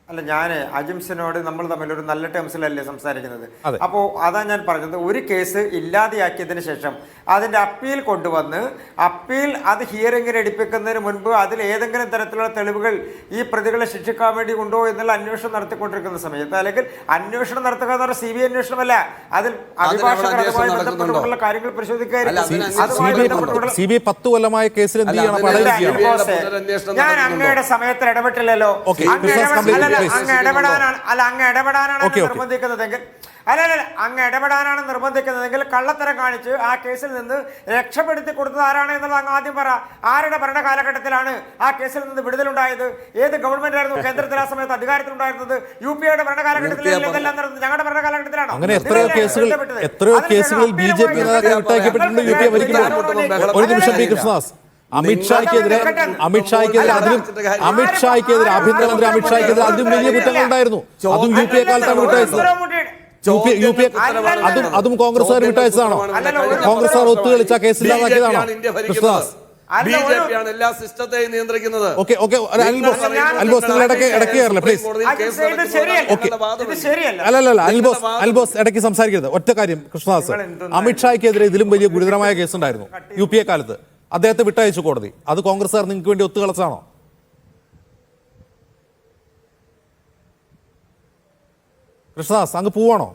അല്ല, ഞാൻ അജിംസിനോട് നമ്മൾ തമ്മിലൊരു നല്ല ടേംസിലല്ലേ സംസാരിക്കുന്നത്. അതെ. അപ്പോൾ അതാ ഞാൻ പറഞ്ഞത്, ഒരു കേസ് ഇല്ലാതെയാക്കിയതിന് ശേഷം അതിൻ്റെ അപ്പീൽ കൊണ്ടുവന്ന് അത് ഹിയറിംഗിന് എടുപ്പിക്കുന്നതിന് മുൻപ് അതിൽ ഏതെങ്കിലും തരത്തിലുള്ള തെളിവുകൾ ഈ പ്രതികളെ ശിക്ഷിക്കാൻ വേണ്ടി ഉണ്ടോ എന്നുള്ള അന്വേഷണം നടത്തിക്കൊണ്ടിരിക്കുന്ന സമയത്ത്, അല്ലെങ്കിൽ അന്വേഷണം നടത്തുക എന്ന് പറഞ്ഞാൽ CBI അന്വേഷണമല്ല, അതിൽ അഭിഭാഷകർ അതുമായി ബന്ധപ്പെട്ടുള്ള കാര്യങ്ങൾ പരിശോധിക്കുകയായിരിക്കും. CBI 10 കൊല്ലമായ കേസിൽ എന്ത് ചെയ്യണം? ഞാൻ അങ്ങയുടെ സമയത്തിൽ ഇടപെട്ടില്ലല്ലോ. അങ്ങ് ഇടപെടാനാണ് നിർബന്ധിക്കുന്നതെങ്കിൽ കള്ളത്തരം കാണിച്ച് ആ കേസിൽ നിന്ന് രക്ഷപ്പെടുത്തി കൊടുത്തത് ആരാണ് എന്നുള്ളത് അങ്ങ് ആദ്യം പറ. ആരുടെ ഭരണ കാലഘട്ടത്തിലാണ് ആ കേസിൽ നിന്ന് വിടുതലുണ്ടായത്? ഏത് ഗവൺമെന്റ് ആയിരുന്നു കേന്ദ്രത്തിൽ ആ സമയത്ത് അധികാരത്തിലുണ്ടായിരുന്നത്? UPA ഭരണ കാലഘട്ടത്തിലല്ല ഇതെല്ലാം നടന്നത്, ഞങ്ങളുടെ ഭരണ കാലഘട്ടത്തിലാണോ? അങ്ങനെ എത്രയോ കേസുകളിൽ BJP നേതാക്കളെ വിട്ടയക്കപ്പെട്ടിട്ടുണ്ട് UPA ഭരിക്കുമ്പോൾ. ഒരു നിമിഷം പി. കൃഷ്ണദാസ്, അമിത്ഷായ്ക്കെതിരെ ആഭ്യന്തരമന്ത്രി അമിത്ഷായ്ക്കെതിരെ അതിലും വലിയ കുറ്റങ്ങൾ ഉണ്ടായിരുന്നു. അതും UPA കാലത്താണ് വിട്ടയച്ചത്. അതും കോൺഗ്രസ്സുകാർ വിട്ടയച്ചതാണോ? കോൺഗ്രസ്സുകാർ ഒത്തുകളിച്ച കേസില്ലാതാക്കിയതാണോ? കൃഷ്ണദാസ്, ബിജെപിയാണ് എല്ലാ സിസ്റ്റത്തെയും നിയന്ത്രിക്കുന്നത്. അൽബോസ് ഇടയ്ക്ക് സംസാരിക്കരുത്. ഒറ്റ കാര്യം കൃഷ്ണദാസ്, അമിത്ഷായ്ക്കെതിരെ ഇതിലും വലിയ ഗുരുതരമായ കേസുണ്ടായിരുന്നു UPA കാലത്ത്. അദ്ദേഹത്തെ വിട്ടയച്ചു കോടതി. അത് കോൺഗ്രസ്സുകാർ നിങ്ങൾക്ക് വേണ്ടി ഒത്തുകളിച്ചാണോ? കൃഷ്ണദാസ്, അങ്ങ് പോവാണോ?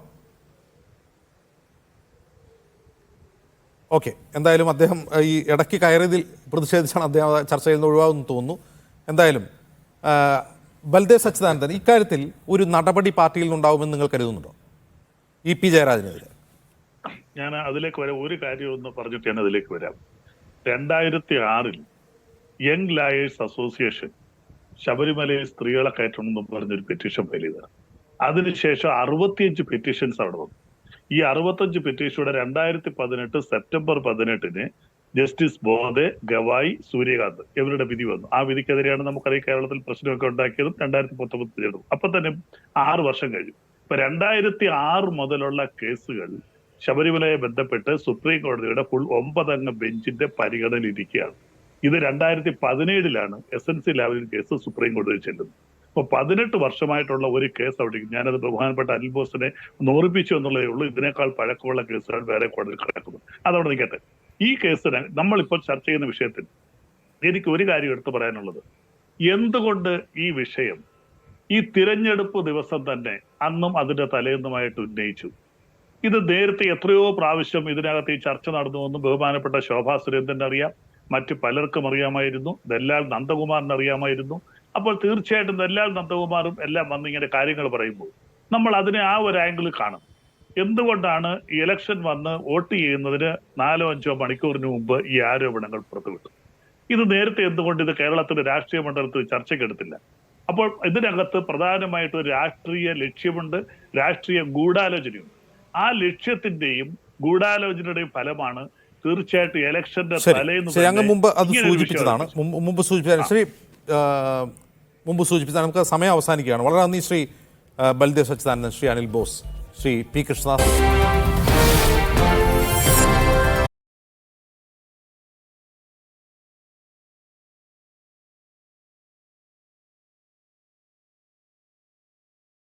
ഓക്കെ, എന്തായാലും അദ്ദേഹം ഈ ഇടയ്ക്ക് കയറിയതിൽ പ്രതിഷേധിച്ചാണ് അദ്ദേഹം ചർച്ചയിൽ നിന്ന് ഒഴിവാകുമെന്ന് തോന്നുന്നു. എന്തായാലും ബൽദേവ് സച്ചിദാനന്ദൻ, ഇക്കാര്യത്തിൽ ഒരു നടപടി പാർട്ടിയിൽ നിന്നുണ്ടാവുമെന്ന് നിങ്ങൾ കരുതുന്നുണ്ടോ EP ജയരാജനെതിരെ? ഞാൻ അതിലേക്ക് വരാം. ഒരു കാര്യം ഒന്ന് പറഞ്ഞിട്ട് ഞാൻ അതിലേക്ക് വരാം. 2006 യങ് ലായേഴ്സ് അസോസിയേഷൻ ശബരിമലയിൽ സ്ത്രീകളെ കയറ്റണമെന്നും പറഞ്ഞൊരു പെറ്റീഷൻ ഫയൽ ചെയ്തതാണ്. അതിനുശേഷം 65 പെറ്റീഷൻസ് അവിടെ വന്നു. ഈ 65 പെറ്റീഷനുടെ 2018 സെപ്റ്റംബർ 18 ജസ്റ്റിസ് ബോധെ, ഗവായി, സൂര്യകാന്ത് ഇവരുടെ വിധി വന്നു. ആ വിധിക്കെതിരെയാണ് നമുക്കറിയാം കേരളത്തിൽ പ്രശ്നമൊക്കെ ഉണ്ടാക്കിയതും 2019 ചെയ്തതും. അപ്പൊ തന്നെ 6 വർഷം കഴിഞ്ഞു. ഇപ്പൊ 2006 മുതലുള്ള കേസുകൾ ശബരിമലയെ ബന്ധപ്പെട്ട് സുപ്രീം കോടതിയുടെ ഫുൾ 9 അംഗ ബെഞ്ചിന്റെ പരിഗണനയിൽ ഇരിക്കുകയാണ്. ഇത് 2017 SNC ലെവലിൽ കേസ് സുപ്രീം കോടതിയിൽ ചെല്ലുന്നു. ഇപ്പൊ 18 വർഷമായിട്ടുള്ള ഒരു കേസ് അവിടെ, ഞാനത് ബഹുമാനപ്പെട്ട അനിൽ ബോസിനെ ഓർമ്മിപ്പിച്ചു എന്നുള്ളതേ ഉള്ളൂ. ഇതിനേക്കാൾ പഴക്കമുള്ള കേസുകൾ വേറെ കോടതിയിൽ കിടക്കുന്നു. അതവിടെ നിൽക്കട്ടെ. ഈ കേസിന് നമ്മളിപ്പോൾ ചർച്ച ചെയ്യുന്ന വിഷയത്തിൽ എനിക്ക് ഒരു കാര്യം എടുത്തു പറയാനുള്ളത്, എന്തുകൊണ്ട് ഈ വിഷയം ഈ തിരഞ്ഞെടുപ്പ് ദിവസം തന്നെ അന്നും അതിന്റെ തലേന്നുമായിട്ട് ഉന്നയിച്ചു? ഇത് നേരത്തെ എത്രയോ പ്രാവശ്യം ഇതിനകത്ത് ഈ ചർച്ച നടന്നുവെന്നും ബഹുമാനപ്പെട്ട ശോഭാ സുരേന്ദ്രൻ അറിയാം, മറ്റു പലർക്കും അറിയാമായിരുന്നു, ദല്ലാൽ നന്ദകുമാറിന് അറിയാമായിരുന്നു. അപ്പോൾ തീർച്ചയായിട്ടും ദല്ലാൽ നന്ദകുമാറും എല്ലാം വന്ന് ഇങ്ങനെ കാര്യങ്ങൾ പറയുമ്പോൾ നമ്മൾ അതിനെ ആ ഒരു ആംഗിളിൽ കാണും. എന്തുകൊണ്ടാണ് ഈ ഇലക്ഷൻ വന്ന് വോട്ട് ചെയ്യുന്നതിന് 4-5 മണിക്കൂറിന് മുമ്പ് ഈ ആരോപണങ്ങൾ പുറത്തുവിട്ടു? ഇത് നേരത്തെ എന്തുകൊണ്ട് ഇത് കേരളത്തിന്റെ രാഷ്ട്രീയ മണ്ഡലത്തിൽ ചർച്ചയ്ക്കെടുത്തില്ല? അപ്പോൾ ഇതിനകത്ത് പ്രധാനമായിട്ട് ഒരു രാഷ്ട്രീയ ലക്ഷ്യമുണ്ട്, രാഷ്ട്രീയ ഗൂഢാലോചനയുണ്ട്. ആ ലക്ഷ്യത്തിന്റെയും ഗൂഢാലോചനയുടെയും ഫലമാണ് തീർച്ചയായിട്ടും ഇലക്ഷന്റെ തലേന്ന് മുമ്പ് സൂചിപ്പിച്ചതാണ്. നമുക്ക് സമയം അവസാനിക്കുകയാണ്. വളരെ നന്ദി ശ്രീ ബൽദേവ് സച്ചിദാനന്ദൻ, ശ്രീ അനിൽ ബോസ്, ശ്രീ P. കൃഷ്ണദാസ്.